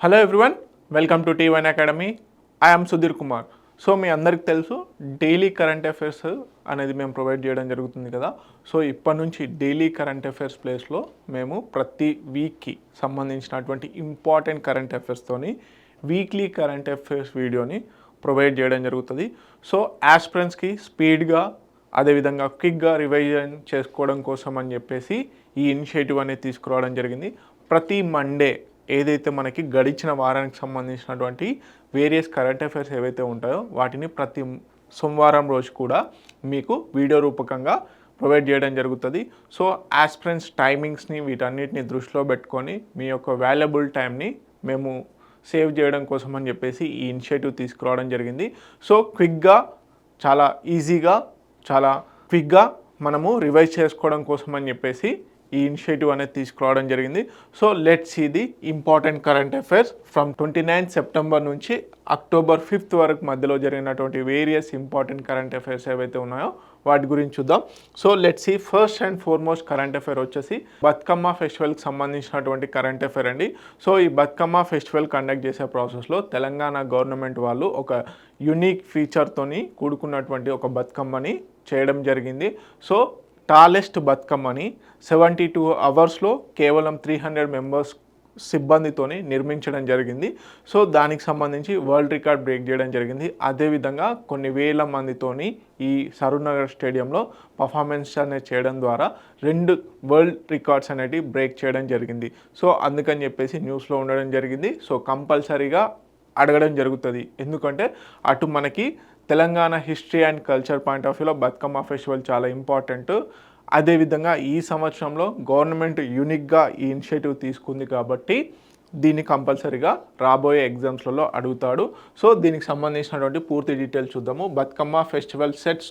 Hello everyone, welcome to T1 academy. I'm Sudhir Kumar. So మీ అందరికి తెలుసు డైలీ కరెంట్ అఫైర్స్ అనేది మేము ప్రొవైడ్ చేయడం జరుగుతుంది కదా. సో ఇప్పటి నుంచి డైలీ కరెంట్ అఫైర్స్ ప్లేస్లో మేము ప్రతి వీక్కి సంబంధించినటువంటి ఇంపార్టెంట్ కరెంట్ అఫైర్స్తోని వీక్లీ కరెంట్ అఫైర్స్ వీడియోని ప్రొవైడ్ చేయడం జరుగుతుంది. సో ఆస్పిరెంట్స్కి స్పీడ్గా అదేవిధంగా క్విక్గా రివైజన్ చేసుకోవడం కోసం అని చెప్పేసి ఈ ఇనిషియేటివ్ అనేది తీసుకురావడం జరిగింది. ప్రతి మండే ఏదైతే మనకి గడిచిన వారానికి సంబంధించినటువంటి వేరియస్ కరెంట్ అఫైర్స్ ఏవైతే ఉంటాయో వాటిని ప్రతి సోమవారం రోజు కూడా మీకు వీడియో రూపకంగా ప్రొవైడ్ చేయడం జరుగుతుంది. సో ఆస్పిరెంట్స్ టైమింగ్స్ని వీటన్నిటిని దృష్టిలో పెట్టుకొని మీ యొక్క వాల్యుబుల్ టైంని మేము సేవ్ చేయడం కోసం అని చెప్పేసి ఈ ఇనిషియేటివ్ తీసుకురావడం జరిగింది. సో చాలా ఈజీగా చాలా క్విక్గా మనము రివైజ్ చేసుకోవడం కోసం అని చెప్పేసి ఈ ఇనిషియేటివ్ అనేది తీసుకురావడం జరిగింది. So let's see the important current affairs from 29 September నుంచి అక్టోబర్ 5 వరకు మధ్యలో జరిగినటువంటి వేరియస్ ఇంపార్టెంట్ కరెంట్ అఫైర్స్ ఏవైతే ఉన్నాయో వాటి గురించి చూద్దాం. So let's see first and foremost current affair వచ్చేసి బతుకమ్మ ఫెస్టివల్కి సంబంధించినటువంటి కరెంట్ అఫైర్ అండి. సో ఈ బతుకమ్మ ఫెస్టివల్ కండక్ట్ చేసే ప్రాసెస్లో తెలంగాణ గవర్నమెంట్ వాళ్ళు ఒక యునిక్ ఫీచర్తోని కూడుకున్నటువంటి ఒక బతుకమ్మని చేయడం జరిగింది. సో టాలెస్ట్ బతుకమ్మని 72 అవర్స్లో కేవలం 300 మెంబర్స్ సిబ్బందితోని నిర్మించడం జరిగింది. సో దానికి సంబంధించి వరల్డ్ రికార్డ్ బ్రేక్ చేయడం జరిగింది. అదేవిధంగా కొన్ని వేల మందితోని ఈ సరూర్నగర్ స్టేడియంలో పర్ఫార్మెన్స్ అనేది చేయడం ద్వారా 2 వరల్డ్ రికార్డ్స్ అనేవి బ్రేక్ చేయడం జరిగింది. సో అందుకని చెప్పేసి న్యూస్లో ఉండడం జరిగింది. సో కంపల్సరీగా అడగడం జరుగుతుంది, ఎందుకంటే అటు మనకి Telangana history and culture point of వ్యూలో బతుకమ్మ ఫెస్టివల్ చాలా ఇంపార్టెంట్. అదేవిధంగా ఈ సంవత్సరంలో గవర్నమెంట్ యూనిక్గా ఈ ఇనిషియేటివ్ తీసుకుంది కాబట్టి దీన్ని కంపల్సరీగా రాబోయే ఎగ్జామ్స్లలో అడుగుతాడు. సో దీనికి సంబంధించినటువంటి పూర్తి డీటెయిల్స్ చూద్దాము. Bathukamma festival sets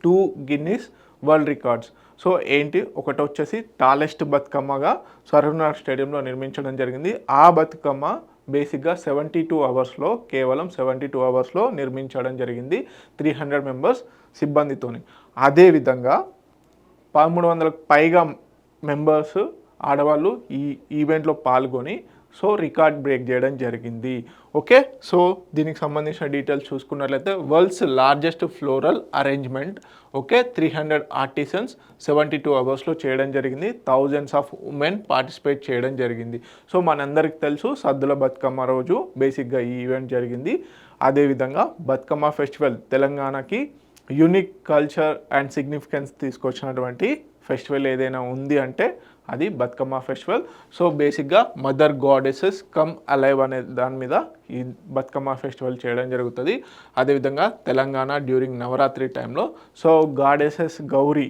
2 Guinness world records. So ఏంటి, ఒకటి వచ్చేసి టాలెస్ట్ బతుకమ్మగా సరూర్నగర్ స్టేడియంలో నిర్మించడం జరిగింది. ఆ బతుకమ్మ బేసిక్గా 72 అవర్స్లో కేవలం 72 అవర్స్లో నిర్మించడం జరిగింది 300 మెంబర్స్ సిబ్బందితోని. అదేవిధంగా 1300కు పైగా మెంబర్స్ ఆడవాళ్ళు ఈ ఈవెంట్లో పాల్గొని సో రికార్డ్ బ్రేక్ చేయడం జరిగింది. ఓకే, సో దీనికి సంబంధించిన డీటెయిల్స్ చూసుకున్నట్లయితే world's largest floral arrangement. Okay, 300 artisans 72 అవర్స్లో చేయడం జరిగింది. థౌజండ్స్ ఆఫ్ ఉమెన్ పార్టిసిపేట్ చేయడం జరిగింది. సో మనందరికి తెలుసు సద్దుల బతుకమ్మ రోజు బేసిక్గా ఈ ఈవెంట్ జరిగింది. అదేవిధంగా బతుకమ్మ ఫెస్టివల్ తెలంగాణకి యూనిక్ కల్చర్ అండ్ సిగ్నిఫికెన్స్ తీసుకొచ్చినటువంటి ఫెస్టివల్ ఏదైనా ఉంది అంటే అది బతుకమ్మ ఫెస్టివల్. సో బేసిక్గా మదర్ గాడెసెస్ కమ్ అలైవ్ అనే దాని మీద ఈ బతుకమ్మ ఫెస్టివల్ చేయడం జరుగుతుంది. అదేవిధంగా తెలంగాణ డ్యూరింగ్ నవరాత్రి టైంలో సో గాడెసెస్ గౌరీ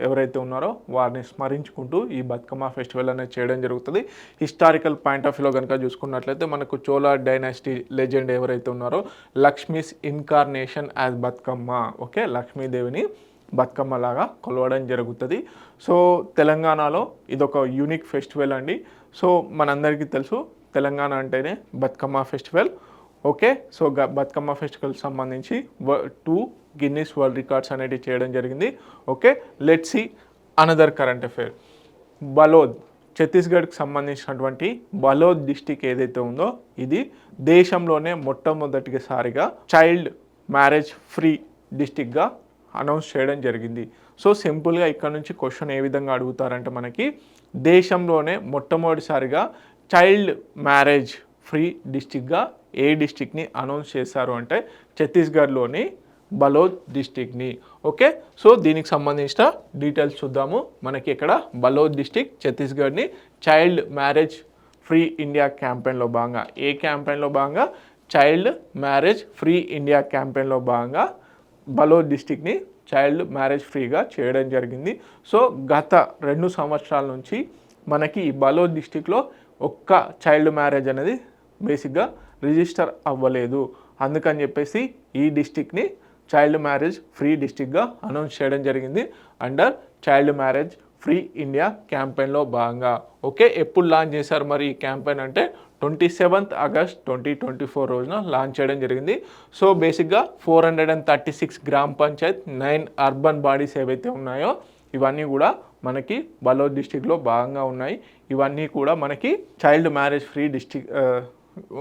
ఎవరైతే ఉన్నారో వారిని స్మరించుకుంటూ ఈ బతుకమ్మ ఫెస్టివల్ అనేది చేయడం జరుగుతుంది. హిస్టారికల్ పాయింట్ ఆఫ్ వ్యూలో కనుక చూసుకున్నట్లయితే మనకు చోళ డైనాసిటీ లెజెండ్ ఎవరైతే ఉన్నారో Lakshmi's incarnation as Bathukamma. Okay, లక్ష్మీదేవిని బతుకమ్మలాగా కొలవడం జరుగుతుంది. సో తెలంగాణలో ఇదొక యూనిక్ ఫెస్టివల్ అండి. సో మనందరికీ తెలుసు తెలంగాణ అంటేనే Bathukamma festival. Okay, so Bathukamma ఫెస్టివల్కి సంబంధించి 2 గిన్నీస్ వరల్డ్ రికార్డ్స్ అనేవి చేయడం జరిగింది. Okay, let's see another current affair. Balod, ఛత్తీస్గఢ్కి సంబంధించినటువంటి బలోద్ డిస్టిక్ ఏదైతే ఉందో ఇది దేశంలోనే మొట్టమొదటిసారిగా చైల్డ్ మ్యారేజ్ ఫ్రీ డిస్టిక్గా అనౌన్స్ చేయడం జరిగింది. సో సింపుల్గా ఇక్కడ నుంచి క్వశ్చన్ ఏ విధంగా అడుగుతారంటే మనకి దేశంలోనే మొట్టమొదటిసారిగా చైల్డ్ మ్యారేజ్ ఫ్రీ డిస్టిక్గా ఏ డిస్టిక్ని అనౌన్స్ చేశారు అంటే ఛత్తీస్గఢ్లోని బలోద్ డిస్టిక్ని. ఓకే, సో దీనికి సంబంధించిన డీటెయిల్స్ చూద్దాము. మనకి ఇక్కడ బలోద్ డిస్టిక్ ఛత్తీస్గఢ్ని చైల్డ్ మ్యారేజ్ ఫ్రీ ఇండియా క్యాంపెయిన్లో భాగంగా, ఏ క్యాంపెయిన్లో భాగంగా చైల్డ్ మ్యారేజ్ ఫ్రీ ఇండియా క్యాంపెయిన్లో భాగంగా బలోద్ డిస్టిక్ని చైల్డ్ మ్యారేజ్ ఫ్రీగా చేయడం జరిగింది. సో గత 2 సంవత్సరాల నుంచి మనకి ఈ బలోద్ డిస్టిక్లో ఒక్క చైల్డ్ మ్యారేజ్ అనేది బేసిక్గా రిజిస్టర్ అవ్వలేదు. అందుకని చెప్పేసి ఈ డిస్టిక్ని చైల్డ్ మ్యారేజ్ ఫ్రీ డిస్టిక్గా అనౌన్స్ చేయడం జరిగింది under child marriage free India క్యాంపెయిన్లో భాగంగా. ఓకే, ఎప్పుడు లాంచ్ చేశారు మరి ఈ క్యాంపెయిన్ అంటే 27 ఆగస్ట్ 2024 రోజున లాంచ్ చేయడం జరిగింది. సో బేసిక్గా 436 గ్రామ పంచాయత్ 9 అర్బన్ బాడీస్ ఏవైతే ఉన్నాయో ఇవన్నీ కూడా మనకి బలోద్ డిస్టిక్లో భాగంగా ఉన్నాయి. ఇవన్నీ కూడా మనకి చైల్డ్ మ్యారేజ్ ఫ్రీ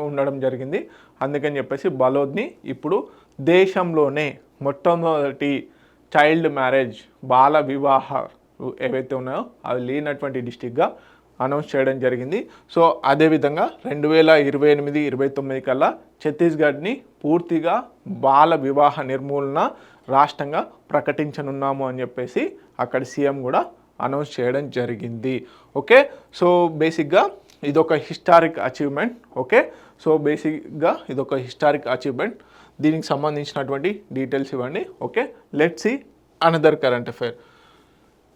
ఉండడం జరిగింది. అందుకని చెప్పేసి బలోద్ని ఇప్పుడు దేశంలోనే మొట్టమొదటి చైల్డ్ మ్యారేజ్ బాల వివాహాలు ఏవైతే ఉన్నాయో అవి లేనటువంటి డిస్టిక్గా అనౌన్స్ చేయడం జరిగింది. సో అదేవిధంగా 2028-29 కల్లా ఛత్తీస్గఢ్ని పూర్తిగా బాల వివాహ నిర్మూలన రాష్ట్రంగా ప్రకటించనున్నాము అని చెప్పేసి అక్కడ సీఎం కూడా అనౌన్స్ చేయడం జరిగింది. ఓకే, సో బేసిక్గా ఇదొక హిస్టారిక్ అచీవ్మెంట్. ఓకే, సో బేసిక్గా ఇదొక హిస్టారిక్ అచీవ్మెంట్. దీనికి సంబంధించినటువంటి డీటెయిల్స్ ఇవ్వండి. Okay, let's see another current affair.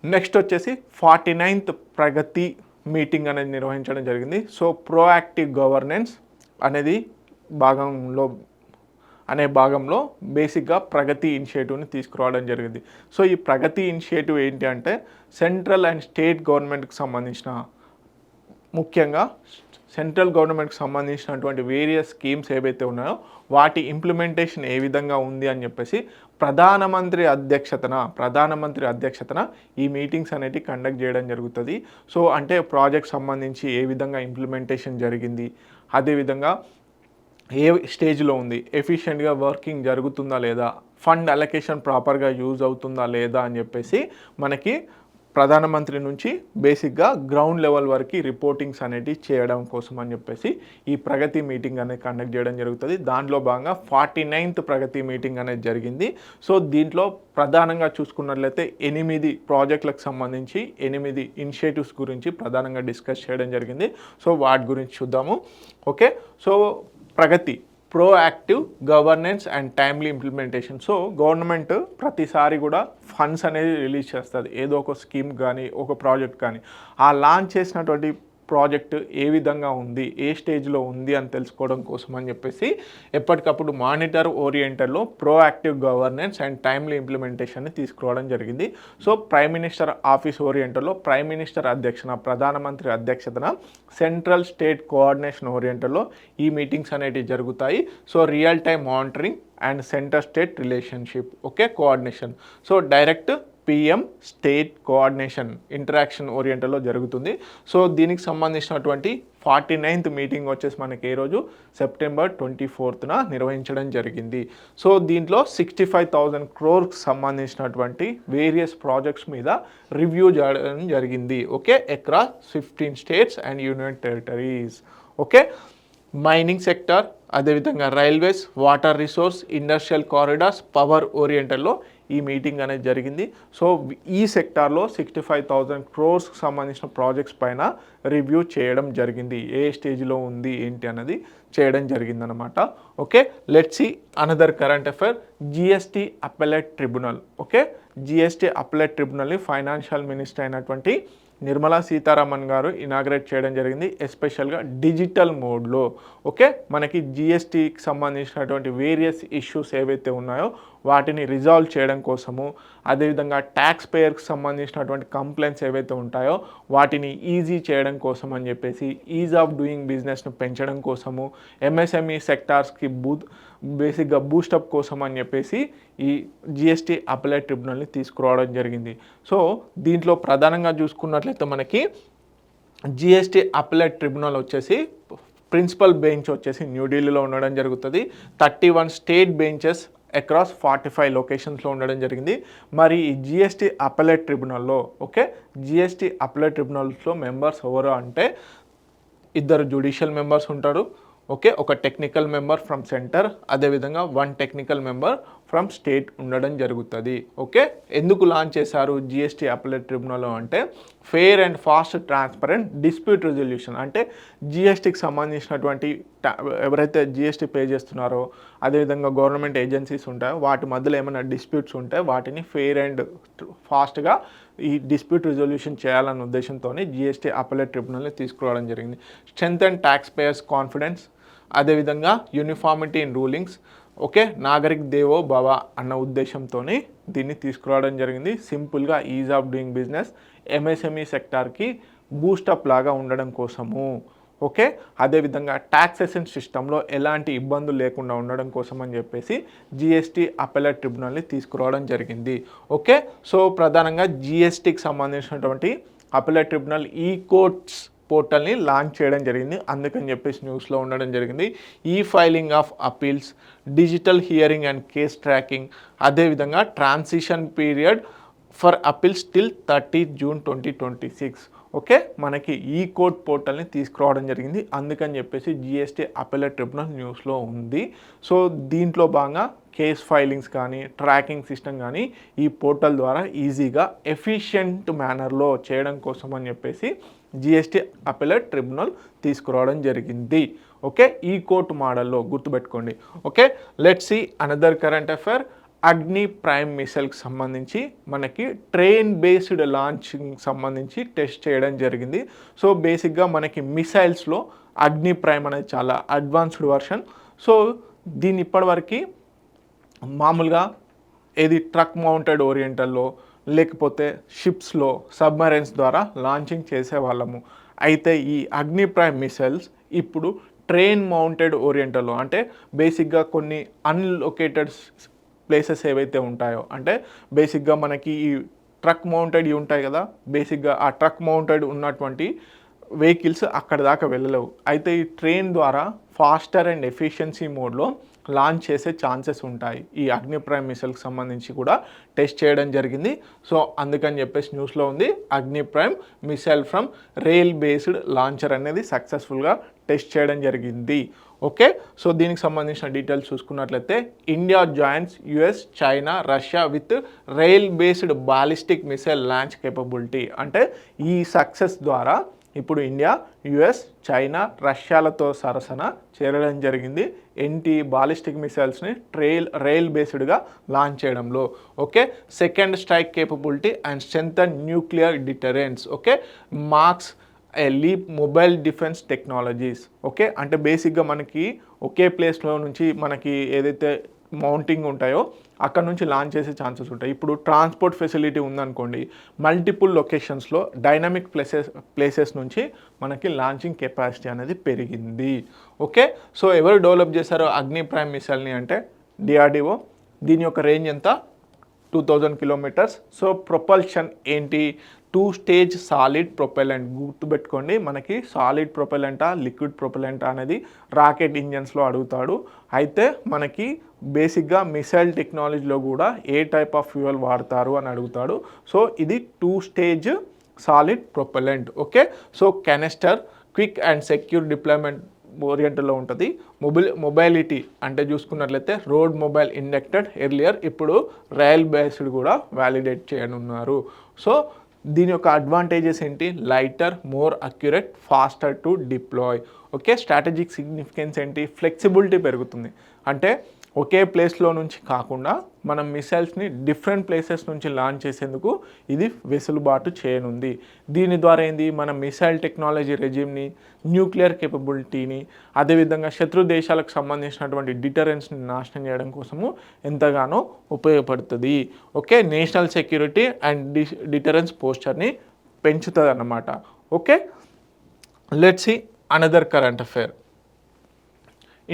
Next వచ్చేసి 49th ప్రగతి మీటింగ్ అనేది నిర్వహించడం జరిగింది. సో ప్రోయాక్టివ్ గవర్నెన్స్ అనేది భాగంలో బేసిక్గా ప్రగతి ఇనిషియేటివ్ని తీసుకురావడం జరిగింది. సో ఈ ప్రగతి ఇనిషియేటివ్ ఏంటి అంటే సెంట్రల్ అండ్ స్టేట్ గవర్నమెంట్కి సంబంధించిన, ముఖ్యంగా సెంట్రల్ గవర్నమెంట్కి సంబంధించినటువంటి వేరియస్ స్కీమ్స్ ఏవైతే ఉన్నాయో వాటి ఇంప్లిమెంటేషన్ ఏ విధంగా ఉంది అని చెప్పేసి ప్రధానమంత్రి అధ్యక్షతన ఈ మీటింగ్స్ అనేవి కండక్ట్ చేయడం జరుగుతుంది. సో అంటే ప్రాజెక్ట్ సంబంధించి ఏ విధంగా ఇంప్లిమెంటేషన్ జరిగింది, అదేవిధంగా ఏ స్టేజ్లో ఉంది, ఎఫిషియెంట్గా వర్కింగ్ జరుగుతుందా లేదా, ఫండ్ అలొకేషన్ ప్రాపర్గా యూజ్ అవుతుందా లేదా అని చెప్పేసి మనకి ప్రధానమంత్రి నుంచి బేసిక్గా గ్రౌండ్ లెవెల్ వరకు రిపోర్టింగ్స్ అనేవి చేయడం కోసం అని చెప్పేసి ఈ ప్రగతి మీటింగ్ అనేది కండక్ట్ చేయడం జరుగుతుంది. దాంట్లో భాగంగా 49th ప్రగతి మీటింగ్ అనేది జరిగింది. సో దీంట్లో ప్రధానంగా చూసుకున్నట్లయితే 8 ప్రాజెక్టులకు సంబంధించి 8 ఇనిషియేటివ్స్ గురించి ప్రధానంగా డిస్కస్ చేయడం జరిగింది. సో వాటి గురించి చూద్దాము. Okay, so Pragati proactive governance and timely implementation. So government ప్రతిసారి కూడా ఫండ్స్ అనేది రిలీజ్ చేస్తుంది, ఏదో ఒక స్కీమ్ కానీ ఒక ప్రాజెక్ట్ కానీ. ఆ లాంచ్ చేసినటువంటి ప్రాజెక్ట్ ఏ విధంగా ఉంది, ఏ స్టేజ్లో ఉంది అని తెలుసుకోవడం కోసం అని చెప్పేసి ఎప్పటికప్పుడు మానిటర్ ఓరియంటెడ్లో ప్రోయాక్టివ్ గవర్నెన్స్ అండ్ టైమ్లీ ఇంప్లిమెంటేషన్ని తీసుకురావడం జరిగింది. సో ప్రైమ్ మినిస్టర్ ఆఫీస్ ఓరియంటెడ్లో ప్రైమ్ మినిస్టర్ అధ్యక్షన, ప్రధానమంత్రి అధ్యక్షతన సెంట్రల్ స్టేట్ కోఆర్డినేషన్ ఓరియంటెడ్లో ఈ మీటింగ్స్ అనేటివి జరుగుతాయి. So real time monitoring and centre state relationship, okay, coordination. So direct PM state coordination interaction ఓరియంటెడ్లో జరుగుతుంది. సో దీనికి సంబంధించినటువంటి 49th మీటింగ్ వచ్చేసి మనకి ఏ రోజు సెప్టెంబర్ 24th నిర్వహించడం జరిగింది. సో దీంట్లో 65,000 crores సంబంధించినటువంటి వేరియస్ ప్రాజెక్ట్స్ మీద రివ్యూ చేయడం జరిగింది. Okay, across 15 states and union territories. Okay, mining sector, అదేవిధంగా railways, water resource, industrial corridors, power ఓరియంటెడ్లో ఈ మీటింగ్ అనేది జరిగింది. సో ఈ సెక్టార్లో 65,000 crores సంబంధించిన ప్రాజెక్ట్స్ పైన రివ్యూ చేయడం జరిగింది. ఏ స్టేజ్లో ఉంది ఏంటి అన్నది చేయడం జరిగిందనమాట. Okay, let's see another current affair. GST appellate tribunal. Okay, GST appellate ట్రిబ్యునల్ని ఫైనాన్షియల్ మినిస్టర్ అయినటువంటి నిర్మలా సీతారామన్ గారు ఇనాగ్రేట్ చేయడం జరిగింది, ఎస్పెషల్గా డిజిటల్ మోడ్లో. ఓకే, మనకి జిఎస్టీకి సంబంధించినటువంటి వేరియస్ ఇష్యూస్ ఏవైతే ఉన్నాయో వాటిని రిజాల్వ్ చేయడం కోసము, అదేవిధంగా ట్యాక్స్ పేయర్కి సంబంధించినటువంటి కంప్లైంట్స్ ఏవైతే ఉంటాయో వాటిని ఈజీ చేయడం కోసం అని చెప్పేసి, ఈజ్ ఆఫ్ డూయింగ్ బిజినెస్ను పెంచడం కోసము, ఎంఎస్ఎంఈ సెక్టార్స్కి బేసిక్గా బూస్టప్ కోసం అని చెప్పేసి ఈ జిఎస్టీ అపెలేట్ ట్రిబ్యునల్ని తీసుకురావడం జరిగింది. సో దీంట్లో ప్రధానంగా చూసుకున్నట్లయితే మనకి జిఎస్టీ అపెలేట్ ట్రిబ్యునల్ వచ్చేసి ప్రిన్సిపల్ బెంచ్ వచ్చేసి న్యూఢిల్లీలో ఉండడం జరుగుతుంది. 31 స్టేట్ బెంచెస్ అక్రాస్ 45 లొకేషన్స్లో ఉండడం జరిగింది. మరి ఈ జిఎస్టీ అపెలేట్ ట్రిబ్యునల్లో, ఓకే, జిఎస్టీ అపెలేట్ ట్రిబ్యునల్స్లో మెంబర్స్ ఎవరు అంటే 2 జ్యుడిషియల్ మెంబర్స్ ఉంటారు. ఓకే, ఒక టెక్నికల్ మెంబర్ ఫ్రమ్ సెంటర్, అదేవిధంగా 1 టెక్నికల్ మెంబర్ ఫ్రమ్ స్టేట్ ఉండడం జరుగుతుంది. ఓకే, ఎందుకు లాంచ్ చేశారు జిఎస్టీ అపెలేట్ ట్రిబ్యునల్ అంటే fair and fast transparent dispute resolution. అంటే జిఎస్టీకి సంబంధించినటువంటి ఎవరైతే జిఎస్టీ పే చేస్తున్నారో, అదేవిధంగా గవర్నమెంట్ ఏజెన్సీస్ ఉంటాయో వాటి మధ్యలో ఏమైనా డిస్ప్యూట్స్ ఉంటే వాటిని ఫెయిర్ అండ్ ఫాస్ట్గా ఈ డిస్ప్యూట్ రిజల్యూషన్ చేయాలన్న ఉద్దేశంతో జిఎస్టీ అపెలేట్ ట్రిబ్యునల్ని తీసుకురావడం జరిగింది. Strength and taxpayers confidence, అదేవిధంగా యూనిఫార్మిటీ ఇన్ రూలింగ్స్. ఓకే, నాగరిక్ దేవో భవ అన్న ఉద్దేశంతో దీన్ని తీసుకురావడం జరిగింది. సింపుల్గా ease of doing business, MSME సెక్టార్కి బూస్టప్ లాగా ఉండడం కోసము. ఓకే, అదేవిధంగా టాక్సేషన్ సిస్టంలో ఎలాంటి ఇబ్బందులు లేకుండా ఉండడం కోసం అని చెప్పేసి జిఎస్టీ అపెలేట్ ట్రిబ్యునల్ని తీసుకురావడం జరిగింది. ఓకే, సో ప్రధానంగా జిఎస్టీకి సంబంధించినటువంటి అపెలేట్ ట్రిబ్యునల్ ఈ కోర్ట్స్ పోర్టల్ని లాంచ్ చేయడం జరిగింది. అందుకని చెప్పేసి న్యూస్లో ఉండడం జరిగింది. E filing of appeals, digital hearing and case tracking, అదేవిధంగా transition period for appeals till 30 June 2026. Okay, మనకి ఈ కోర్ట్ పోర్టల్ని తీసుకురావడం జరిగింది. అందుకని చెప్పేసి జిఎస్టీ అపెలేట్ ట్రిబ్యునల్ న్యూస్లో ఉంది. సో దీంట్లో భాగంగా కేస్ ఫైలింగ్స్ కానీ ట్రాకింగ్ సిస్టమ్ కానీ ఈ పోర్టల్ ద్వారా ఈజీగా ఎఫిషియెంట్ మేనర్లో చేయడం కోసం అని చెప్పేసి జిఎస్టీ అపెలేట్ ట్రిబ్యునల్ తీసుకురావడం జరిగింది. ఓకే, ఈ కోర్టు మోడల్లో గుర్తుపెట్టుకోండి. Okay, let's see another current affair. Agni prime మిసైల్కి సంబంధించి మనకి ట్రైన్ బేస్డ్ లాంచింగ్ సంబంధించి టెస్ట్ చేయడం జరిగింది. సో బేసిక్గా మనకి మిసైల్స్లో అగ్ని ప్రైమ్ అనేది చాలా అడ్వాన్స్డ్ వర్షన్. సో దీన్ని ఇప్పటివరకు మామూలుగా ఏది ట్రక్ మౌంటెడ్ ఓరియంటల్లో లేకపోతే షిప్స్లో సబ్మరైన్స్ ద్వారా లాంచింగ్ చేసేవాళ్ళము. అయితే ఈ అగ్ని ప్రైమ్ మిసైల్స్ ఇప్పుడు ట్రైన్ మౌంటెడ్ ఓరియంటల్లో, అంటే బేసిక్గా కొన్ని అన్లొకేటెడ్ ప్లేసెస్ ఏవైతే ఉంటాయో, అంటే బేసిక్గా మనకి ఈ ట్రక్ మౌంటెడ్ ఉంటాయి కదా, బేసిక్గా ఆ ట్రక్ మౌంటెడ్ ఉన్నటువంటి వెహికల్స్ అక్కడ దాకా వెళ్ళలేవు. అయితే ఈ ట్రైన్ ద్వారా ఫాస్టర్ అండ్ ఎఫిషియన్సీ మోడ్లో లాంచ్ చేసే ఛాన్సెస్ ఉంటాయి. ఈ అగ్ని ప్రైమ్ మిసైల్కి సంబంధించి కూడా టెస్ట్ చేయడం జరిగింది. సో అందుకని చెప్పేసి న్యూస్లో ఉంది, అగ్ని prime missile from rail based launcher అనేది సక్సెస్ఫుల్గా టెస్ట్ చేయడం జరిగింది. ఓకే, సో దీనికి సంబంధించిన డీటెయిల్స్ చూసుకున్నట్లయితే India joins US, China, Russia with rail based ballistic missile launch capability. అంటే ఈ సక్సెస్ ద్వారా ఇప్పుడు ఇండియా, యుఎస్, చైనా, రష్యాలతో సరసన చేరడం జరిగింది బాలిస్టిక్ మిసైల్స్ని రైల్ బేస్డ్గా లాంచ్ చేయడంలో. Okay, second strike capability and strengthen nuclear deterrence. Okay, marks A leap mobile defence technologies. Okay, అంటే బేసిక్గా మనకి ఒకే ప్లేస్లో నుంచి మనకి ఏదైతే మౌంటింగ్ ఉంటాయో అక్కడ నుంచి లాంచ్ చేసే ఛాన్సెస్ ఉంటాయి. ఇప్పుడు ట్రాన్స్పోర్ట్ ఫెసిలిటీ ఉందనుకోండి, మల్టిపుల్ లొకేషన్స్లో డైనమిక్ ప్లేసెస్ నుంచి మనకి లాంచింగ్ కెపాసిటీ అనేది పెరిగింది. ఓకే, సో ఎవరు డెవలప్ చేశారో అగ్ని ప్రైమ్ మిసైల్ని అంటే డిఆర్డిఓ. దీని యొక్క రేంజ్ ఎంత? 2000 కిలోమీటర్స్. సో ప్రొపల్షన్ ఏంటి? 2 స్టేజ్ సాలిడ్ ప్రొపెలెంట్. గుర్తుపెట్టుకోండి, మనకి సాలిడ్ ప్రొపెలెంటా లిక్విడ్ ప్రొపెలెంటా అనేది రాకెట్ ఇంజన్స్లో అడుగుతాడు. అయితే మనకి బేసిక్గా మిసైల్ టెక్నాలజీలో కూడా ఏ టైప్ ఆఫ్ ఫ్యూయల్ వాడతారు అని అడుగుతాడు. సో ఇది 2 stage solid propellant. Okay, so canister quick and secure deployment ఓరియంటల్లో ఉంటుంది. మొబైలిటీ అంటే చూసుకున్నట్లయితే రోడ్ మొబైల్ ఇండక్టెడ్ ఎర్లియర్, ఇప్పుడు రైల్ బేస్డ్ కూడా వ్యాలిడేట్ చేయనున్నారు. సో దీని యొక్క అడ్వాంటేజెస్ ఏంటి? Lighter, more accurate, faster to deploy. Okay, strategic significance ఏంటి? ఫ్లెక్సిబిలిటీ పెరుగుతుంది. అంటే ఒకే ప్లేస్లో నుంచి కాకుండా మనం మిసైల్స్ని డిఫరెంట్ ప్లేసెస్ నుంచి లాంచ్ చేసేందుకు ఇది వెసులుబాటు చేయనుంది. దీని ద్వారా ఏంది, మన మిసైల్ టెక్నాలజీ రెజ్యూమ్ని, న్యూక్లియర్ కేపబిలిటీని, అదేవిధంగా శత్రు దేశాలకు సంబంధించినటువంటి డిటరెన్స్ని నాశనం చేయడం కోసము ఎంతగానో ఉపయోగపడుతుంది. Okay, national security and deterrence పోస్చర్ని పెంచుతుంది అన్నమాట. Okay, let's see another current affair.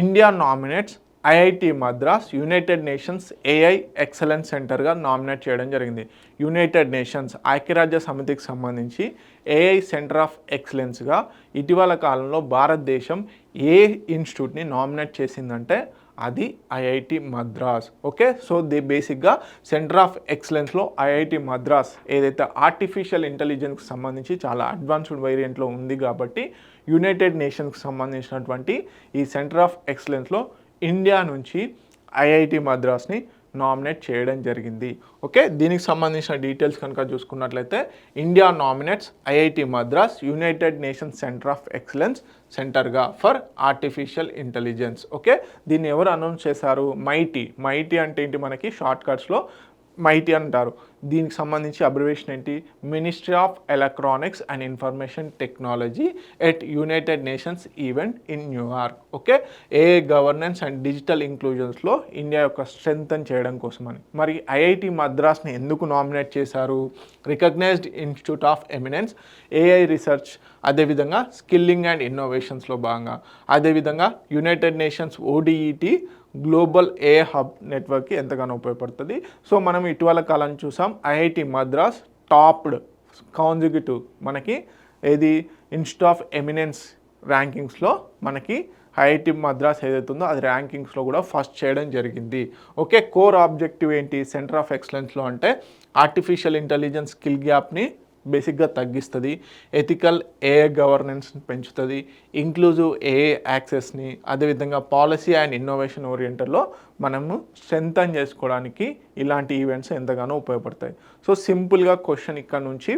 India nominates IIT Madras United Nations AI excellence సెంటర్గా నామినేట్ చేయడం జరిగింది. యునైటెడ్ నేషన్స్ ఐక్యరాజ్య సమితికి సంబంధించి ఏఐ సెంటర్ ఆఫ్ ఎక్సలెన్స్గా ఇటీవల కాలంలో భారతదేశం ఏ ఇన్స్టిట్యూట్ని నామినేట్ చేసిందంటే అది ఐఐటి మద్రాస్. ఓకే, సో బేసిక్గా సెంటర్ ఆఫ్ ఎక్సలెన్స్లో ఐఐటి మద్రాస్ ఏదైతే ఆర్టిఫిషియల్ ఇంటెలిజెన్స్కి సంబంధించి చాలా అడ్వాన్స్డ్ వేరియంట్లో ఉంది కాబట్టి యునైటెడ్ నేషన్స్కి సంబంధించినటువంటి ఈ సెంటర్ ఆఫ్ ఎక్సలెన్స్లో ఇండియా నుంచి ఐఐటి మద్రాస్ని నామినేట్ చేయడం జరిగింది. ఓకే, దీనికి సంబంధించిన డీటెయిల్స్ కనుక చూసుకున్నట్లయితే India nominates IIT Madras United Nations centre of excellence సెంటర్గా ఫర్ ఆర్టిఫిషియల్ ఇంటెలిజెన్స్. ఓకే, దీన్ని ఎవరు అనౌన్స్ చేశారు? మైటీ అంటే ఏంటి, మనకి షార్ట్ కట్స్లో మైటీ అంటారు. దీనికి సంబంధించి అబ్రివేషన్ ఏంటి? Ministry of Electronics and Information Technology at United Nations event in New York. Okay, AI governance and digital ఇంక్లూజన్స్లో ఇండియా యొక్క స్ట్రెంగ్తన్ చేయడం కోసమని. మరి ఐఐటి మద్రాస్ని ఎందుకు నామినేట్ చేశారు? Recognised institute of eminence, AI research, అదేవిధంగా స్కిల్లింగ్ అండ్ ఇన్నోవేషన్స్లో భాగంగా, అదేవిధంగా United Nations ODET global AI hub నెట్వర్క్కి ఎంతగానో ఉపయోగపడుతుంది. సో మనం ఇటీవల కాలం చూసాం ఐఐటి మద్రాస్ టాప్డ్ కాన్జిక్యూటివ్ మనకి ఏది ఇన్స్టిట్యూట్ ఆఫ్ ఎమినెన్స్ ర్యాంకింగ్స్లో మనకి ఐఐటి మద్రాస్ ఏదైతే ఉందో అది ర్యాంకింగ్స్లో కూడా ఫస్ట్ చేయడం జరిగింది. ఓకే, కోర్ ఆబ్జెక్టివ్ ఏంటి సెంటర్ ఆఫ్ ఎక్సలెన్స్లో అంటే ఆర్టిఫిషియల్ ఇంటెలిజెన్స్ స్కిల్ గ్యాప్ని బేసిక్గా తగ్గిస్తుంది, ఎథికల్ ఏఐ గవర్నెన్స్ని పెంచుతుంది, ఇంక్లూజివ్ ఏఐ యాక్సెస్ని, అదేవిధంగా పాలసీ అండ్ ఇన్నోవేషన్ ఓరియంటెడ్లో మనము స్ట్రెంథన్ చేసుకోవడానికి ఇలాంటి ఈవెంట్స్ ఎంతగానో ఉపయోగపడతాయి. సో సింపుల్గా క్వశ్చన్ ఇక్కడ నుంచి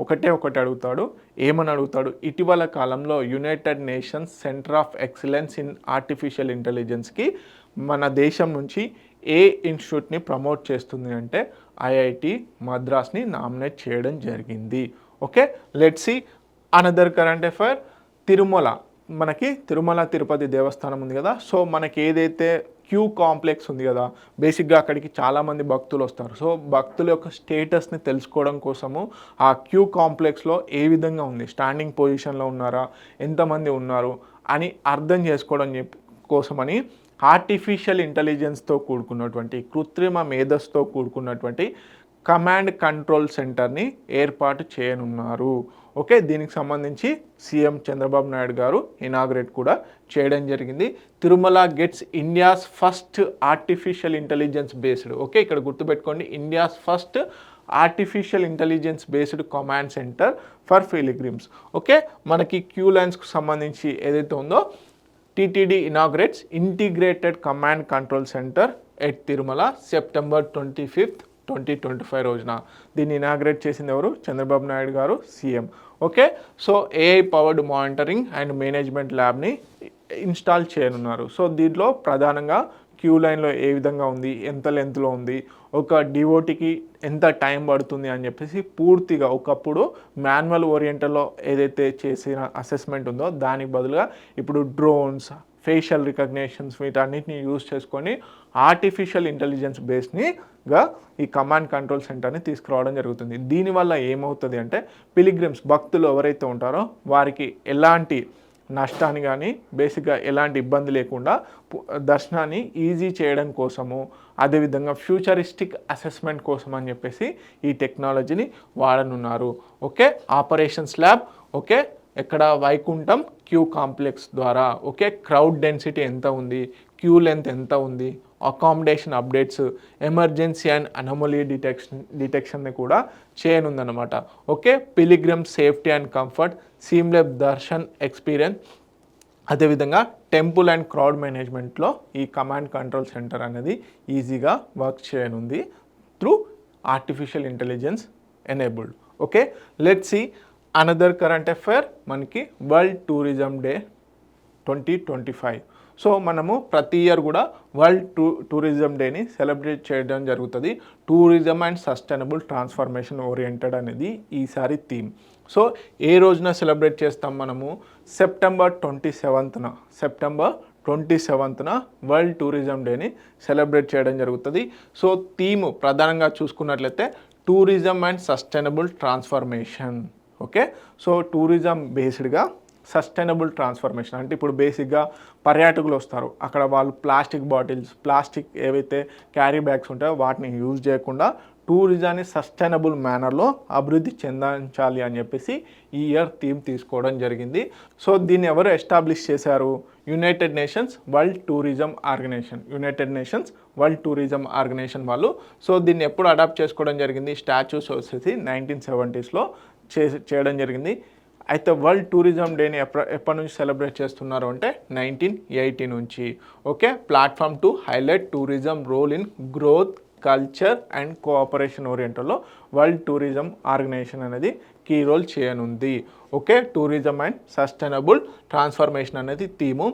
ఒకటి అడుగుతాడు. ఏమని అడుగుతాడు? ఇటీవల కాలంలో United Nations centre of excellence in artificial ఇంటెలిజెన్స్కి మన దేశం నుంచి ఏ ఇన్స్టిట్యూట్ని ప్రమోట్ చేస్తుంది అంటే ఐఐటి మద్రాస్ని నామినేట్ చేయడం జరిగింది. Okay, let's see another current affair. మనకి తిరుమల తిరుపతి దేవస్థానం ఉంది కదా, సో మనకి ఏదైతే క్యూ కాంప్లెక్స్ ఉంది కదా, బేసిక్గా అక్కడికి చాలామంది భక్తులు వస్తారు. సో భక్తుల యొక్క స్టేటస్ని తెలుసుకోవడం కోసము ఆ క్యూ కాంప్లెక్స్లో ఏ విధంగా ఉంది, స్టాండింగ్ పొజిషన్లో ఉన్నారా, ఎంతమంది ఉన్నారు అని అర్థం చేసుకోవడం కోసమని ఆర్టిఫిషియల్ ఇంటెలిజెన్స్తో కూడుకున్నటువంటి కృత్రిమ మేధస్తో కూడుకున్నటువంటి కమాండ్ కంట్రోల్ సెంటర్ని ఏర్పాటు చేయనున్నారు. ఓకే, దీనికి సంబంధించి సీఎం చంద్రబాబు నాయుడు గారు ఇనాగ్రేట్ కూడా చేయడం జరిగింది. Tirumala gets India's first artificial intelligence based, okay ఇక్కడ గుర్తుపెట్టుకోండి, India's first artificial intelligence based command centre for pilgrims. Okay, మనకి క్యూ లైన్స్కు సంబంధించి ఏదైతే ఉందో TTD inaugurates integrated command control centre at Tirumala September 25, 2025 రోజున. దీన్ని ఇనాగ్రేట్ చేసింది ఎవరు? చంద్రబాబు నాయుడు గారు, CM. Okay, so AI powered monitoring and management ల్యాబ్ని ఇన్స్టాల్ చేయనున్నారు. సో దీంట్లో ప్రధానంగా క్యూ లైన్లో ఏ విధంగా ఉంది, ఎంత లెంత్లో ఉంది, ఒక డివోటీకి ఎంత టైం పడుతుంది అని చెప్పేసి పూర్తిగా ఒకప్పుడు మాన్యువల్ ఓరియంటల్లో ఏదైతే చేసిన అసెస్మెంట్ ఉందో దానికి బదులుగా ఇప్పుడు డ్రోన్స్, ఫేషియల్ రికగ్నేషన్స్ వీటన్నిటిని యూజ్ చేసుకొని ఆర్టిఫిషియల్ ఇంటెలిజెన్స్ బేస్నిగా ఈ కమాండ్ కంట్రోల్ సెంటర్ని తీసుకురావడం జరుగుతుంది. దీనివల్ల ఏమవుతుంది అంటే పిలిగ్రిమ్స్ భక్తులు ఎవరైతే ఉంటారో వారికి ఎలాంటి నష్టాన్ని కానీ బేసిక్గా ఎలాంటి ఇబ్బంది లేకుండా దర్శనాన్ని ఈజీ చేయడం కోసము, అదేవిధంగా ఫ్యూచరిస్టిక్ అసెస్మెంట్ కోసం అని చెప్పేసి ఈ టెక్నాలజీని వాడనున్నారు. ఓకే, ఆపరేషన్స్ ల్యాబ్, ఓకే ఎక్కడ వైకుంఠం క్యూ కాంప్లెక్స్ ద్వారా. ఓకే, క్రౌడ్ డెన్సిటీ ఎంత ఉంది, క్యూ లెంత్ ఎంత ఉంది, accommodation updates, emergency and anomaly డిటెక్షన్ని కూడా చేయనుందన్నమాట. Okay, pilgrim safety and comfort, seamless darshan experience, అదేవిధంగా టెంపుల్ అండ్ క్రౌడ్ మేనేజ్మెంట్లో ఈ కమాండ్ కంట్రోల్ సెంటర్ అనేది ఈజీగా వర్క్ చేయనుంది through artificial intelligence enabled. Okay, let's see another current affair. మనకి వరల్డ్ టూరిజం డే 2025. సో మనము ప్రతి ఇయర్ కూడా వరల్డ్ టూరిజం డేని సెలబ్రేట్ చేయడం జరుగుతుంది. Tourism and sustainable transformation oriented అనేది ఈసారి థీమ్. సో ఏ రోజున సెలబ్రేట్ చేస్తాం మనము? సెప్టెంబర్ 27న వరల్డ్ టూరిజం డేని సెలబ్రేట్ చేయడం జరుగుతుంది. సో థీమ్ ప్రధానంగా చూసుకున్నట్లయితే tourism and sustainable transformation. Okay, so tourism బేస్డ్గా సస్టైనబుల్ ట్రాన్స్ఫర్మేషన్ అంటే ఇప్పుడు బేసిక్గా పర్యాటకులు వస్తారు, అక్కడ వాళ్ళు ప్లాస్టిక్ బాటిల్స్, ప్లాస్టిక్ ఏవైతే క్యారీ బ్యాగ్స్ ఉంటాయో వాటిని యూజ్ చేయకుండా టూరిజాన్ని సస్టైనబుల్ మేనర్లో అభివృద్ధి చెందించాలి అని చెప్పేసి ఈ ఇయర్ థీమ్ తీసుకోవడం జరిగింది. సో దీన్ని ఎవరు ఎస్టాబ్లిష్ చేశారు? United Nations World tourism Organization వాళ్ళు. సో దీన్ని ఎప్పుడు అడాప్ట్ చేసుకోవడం జరిగింది? స్టాచ్యూస్ వచ్చేసి 1970sలో చేయడం జరిగింది. అయితే వరల్డ్ టూరిజం డేని ఎప్పటి నుంచి సెలబ్రేట్ చేస్తున్నారు అంటే 1980 నుంచి. Okay, platform to highlight tourism role in growth, culture and cooperation ఓరియంటల్లో వరల్డ్ టూరిజం ఆర్గనైజేషన్ అనేది కీ రోల్ చేయనుంది. Okay, tourism and sustainable transformation అనేది theme.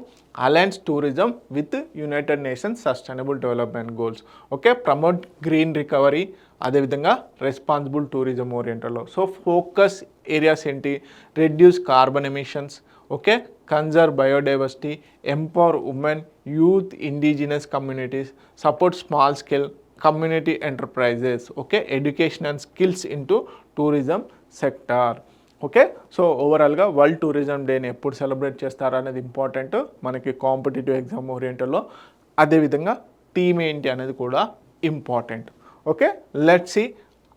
Alliance tourism with United Nations sustainable development goals. Okay, promote green recovery, అదేవిధంగా responsible tourism ఓరియంటల్లో. So focus areas ఏంటి? Reduce carbon emissions, okay, conserve biodiversity, empower women, youth, indigenous communities, support small scale community enterprises. Okay, education and skills into tourism sector. Okay, so ఓవరాల్గా world tourism డేని ఎప్పుడు celebrate చేస్తారో అనేది important మనకి competitive exam ఓరియంటల్లో. అదేవిధంగా theme ఏంటి అనేది కూడా important. Okay, let's see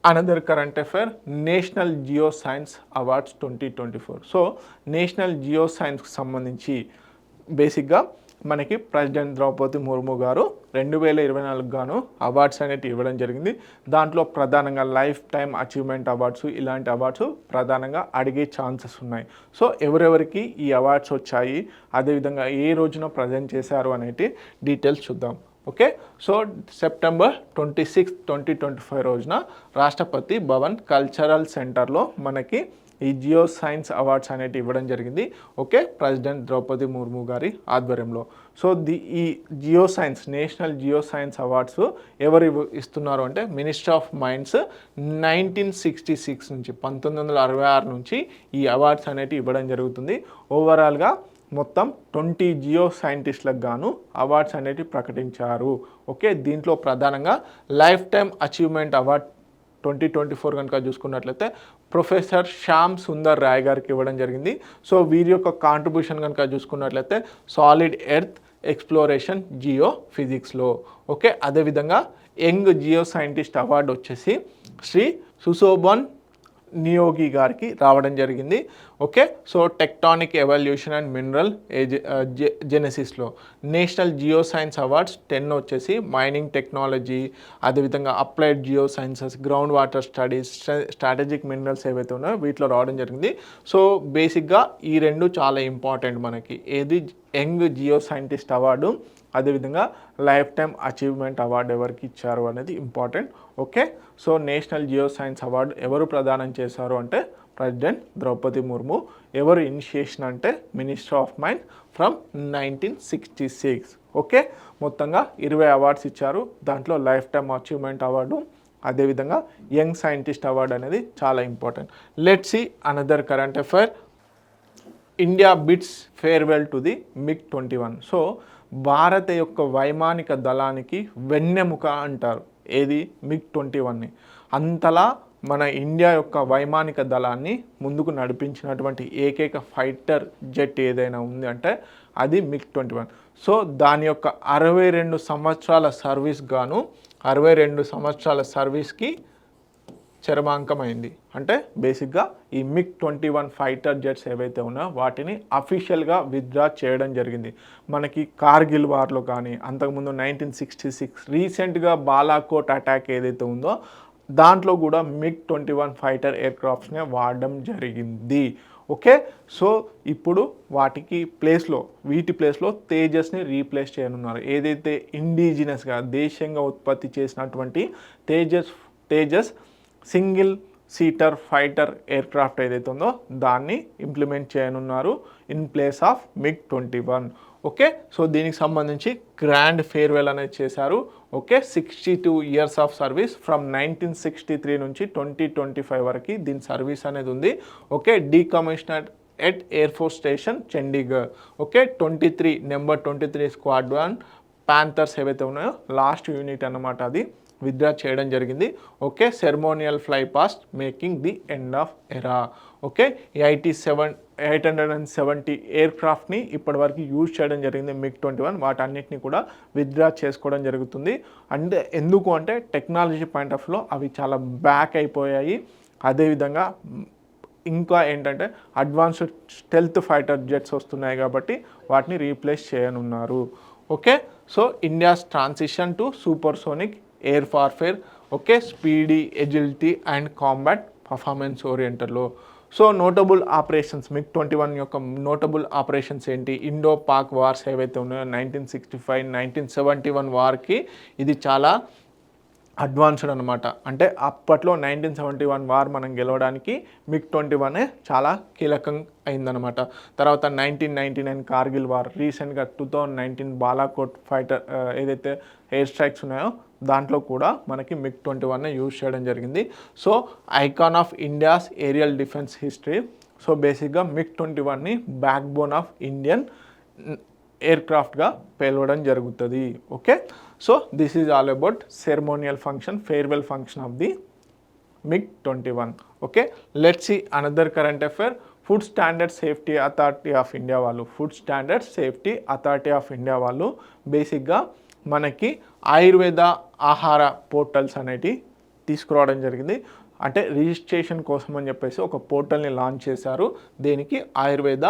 another current affair national geo science awards 2024. So national geo సైన్స్కి సంబంధించి బేసిక్గా మనకి ప్రెసిడెంట్ ద్రౌపది ముర్ము గారు 2024 గాను అవార్డ్స్ అనేవి ఇవ్వడం జరిగింది. దాంట్లో ప్రధానంగా లైఫ్ టైమ్ అచీవ్మెంట్ అవార్డ్స్, ఇలాంటి అవార్డ్స్ ప్రధానంగా అడిగే ఛాన్సెస్ ఉన్నాయి. సో ఎవరెవరికి ఈ అవార్డ్స్ వచ్చాయి, అదేవిధంగా ఏ రోజున ప్రజెంట్ చేశారు అనేటి డీటెయిల్స్ చూద్దాం. ఓకే, సో సెప్టెంబర్ 26, 2025 రోజున రాష్ట్రపతి భవన్ కల్చరల్ సెంటర్లో మనకి ఈ జియో సైన్స్ అవార్డ్స్ అనేవి ఇవ్వడం జరిగింది. ఓకే, ప్రెసిడెంట్ ద్రౌపది ముర్ము గారి ఆధ్వర్యంలో. సో ఈ Jio science, national geo science awards ఎవరు ఇస్తున్నారు అంటే మినిస్ట్రీ ఆఫ్ మైన్స్ 1966 నుంచి 1966 నుంచి ఈ అవార్డ్స్ అనేవి ఇవ్వడం జరుగుతుంది. ఓవరాల్గా మొత్తం 20 జియో సైంటిస్టులకు గాను అవార్డ్స్ అనేవి ప్రకటించారు. ఓకే, దీంట్లో ప్రధానంగా లైఫ్ టైమ్ అచీవ్మెంట్ అవార్డ్ 2024 కనుక చూసుకున్నట్లయితే ప్రొఫెసర్ శ్యామ్ సుందర్ రాయ్ గారికి ఇవ్వడం జరిగింది. సో వీరి యొక్క కాంట్రిబ్యూషన్ కనుక చూసుకున్నట్లయితే సాలిడ్ ఎర్త్ ఎక్స్ప్లోరేషన్ జియో ఫిజిక్స్లో. ఓకే, అదేవిధంగా యంగ్ జియో సైంటిస్ట్ అవార్డు వచ్చేసి శ్రీ సుశోభన్ నియోగి గారికి రావడం జరిగింది. Okay, so tectonic evolution and mineral జెనెసిస్లో. నేషనల్ జియో సైన్స్ అవార్డ్స్ 10 వచ్చేసి మైనింగ్ టెక్నాలజీ, అదేవిధంగా applied geo sciences, ground water studies, strategic minerals ఏవైతే ఉన్నాయో వీటిలో రావడం జరిగింది. సో బేసిక్గా ఈ రెండు చాలా ఇంపార్టెంట్ మనకి. ఏది యంగ్ జియో సైంటిస్ట్ అవార్డు, అదేవిధంగా లైఫ్ టైమ్ అచీవ్మెంట్ అవార్డు ఎవరికి ఇచ్చారు అనేది important. Okay, so national geo science award ఎవరు ప్రదానం చేశారు అంటే ప్రెసిడెంట్ ద్రౌపది ముర్ము. ఎవరు ఇనిషియేషన్ అంటే మినిస్టర్ ఆఫ్ మైండ్ ఫ్రమ్ 1966. ఓకే, మొత్తంగా 20 అవార్డ్స్ ఇచ్చారు. దాంట్లో లైఫ్ టైమ్ అచీవ్మెంట్ అవార్డు, అదేవిధంగా యంగ్ సైంటిస్ట్ అవార్డు అనేది చాలా important. Let's see another current affair. India bids farewell to the MiG-21. So భారత యొక్క వైమానిక దళానికి వెన్నెముక అంటారు ఏది MiG-21ని. అంతలా మన ఇండియా యొక్క వైమానిక దళాన్ని ముందుకు నడిపించినటువంటి ఏకైక ఫైటర్ జెట్ ఏదైనా ఉంది అంటే అది MiG-21. సో దాని యొక్క 62 సంవత్సరాల సర్వీస్ గాను 62 సంవత్సరాల సర్వీస్కి చరమాంకమైంది. అంటే బేసిక్గా ఈ MiG-21 ఫైటర్ జెట్స్ ఏవైతే ఉన్నాయో వాటిని అఫీషియల్గా విత్డ్రా చేయడం జరిగింది. మనకి కార్గిల్ వార్లో కానీ, అంతకుముందు 1966 రీసెంట్గా బాలాకోట్ అటాక్ ఏదైతే ఉందో దాంట్లో కూడా MiG-21 ఫైటర్ ఎయిర్క్రాఫ్ట్స్నే వాడడం జరిగింది. ఓకే, సో ఇప్పుడు వీటి ప్లేస్లో తేజస్ని రీప్లేస్ చేయనున్నారు. ఏదైతే ఇండిజినస్గా దేశంగా ఉత్పత్తి చేసినటువంటి Tejas single seater fighter aircraft ఏదైతే ఉందో దాన్ని ఇంప్లిమెంట్ చేయనున్నారు in place of MiG-21. Okay, so దీనికి సంబంధించి గ్రాండ్ ఫేర్వెల్ అనేది చేశారు. Okay, 62 years of service from 1963 నుంచి 2025 వరకు దీని సర్వీస్ అనేది ఉంది. Okay, decommissioned at air force station Chandigarh. Okay, 23 squad 1 panthers ఏవైతే ఉన్నాయో లాస్ట్ యూనిట్ అన్నమాట అది విత్డ్రా చేయడం జరిగింది. Okay, ceremonial fly past making the end of ఎరా. ఓకే, 870 ఎయిర్క్రాఫ్ట్ని ఇప్పటివరకు యూజ్ చేయడం జరిగింది MiG-21. వాటన్నిటిని కూడా విత్డ్రా చేసుకోవడం జరుగుతుంది. అంటే ఎందుకు అంటే టెక్నాలజీ పాయింట్ ఆఫ్ వ్యూలో అవి చాలా బ్యాక్ అయిపోయాయి. అదేవిధంగా ఇంకా ఏంటంటే అడ్వాన్స్డ్ స్టెల్త్ ఫైటర్ జెట్స్ వస్తున్నాయి కాబట్టి వాటిని రీప్లేస్ చేయనున్నారు. Okay, so India's transition to supersonic air warfare. Okay, speedy, agility and combat performance ఓరియంటెడ్లో. సో నోటబుల్ ఆపరేషన్స్ MiG-21 యొక్క నోటబుల్ ఆపరేషన్స్ ఏంటి? ఇండో పాక్ వార్స్ ఏవైతే ఉన్నాయో 1965, 1971 వార్కి ఇది చాలా అడ్వాన్స్డ్ అనమాట. అంటే అప్పట్లో 1971 వార్ మనం గెలవడానికి MiG-21 చాలా కీలకం అయిందనమాట. తర్వాత 1999 కార్గిల్ వార్, రీసెంట్గా 2019 బాలాకోట్ ఫైటర్ ఏదైతే ఎయిర్ స్ట్రైక్స్ ఉన్నాయో దాంట్లో కూడా మనకి MiG-21 యూజ్ చేయడం జరిగింది. So icon of India's aerial defence history. So బేసిక్గా MiG-21ని బ్యాక్ బోన్ ఆఫ్ ఇండియన్ ఎయిర్క్రాఫ్ట్గా పేలవడం జరుగుతుంది. Okay, so this is all about ceremonial function, farewell function of the MiG-21. Okay, let's see another current affair. Food standard safety authority of India వాళ్ళు బేసిక్గా మనకి ఆయుర్వేద ఆహార portals అనేటివి తీసుకురావడం జరిగింది. అంటే రిజిస్ట్రేషన్ కోసం అని చెప్పేసి ఒక పోర్టల్ని లాంచ్ చేశారు. దేనికి? ఆయుర్వేద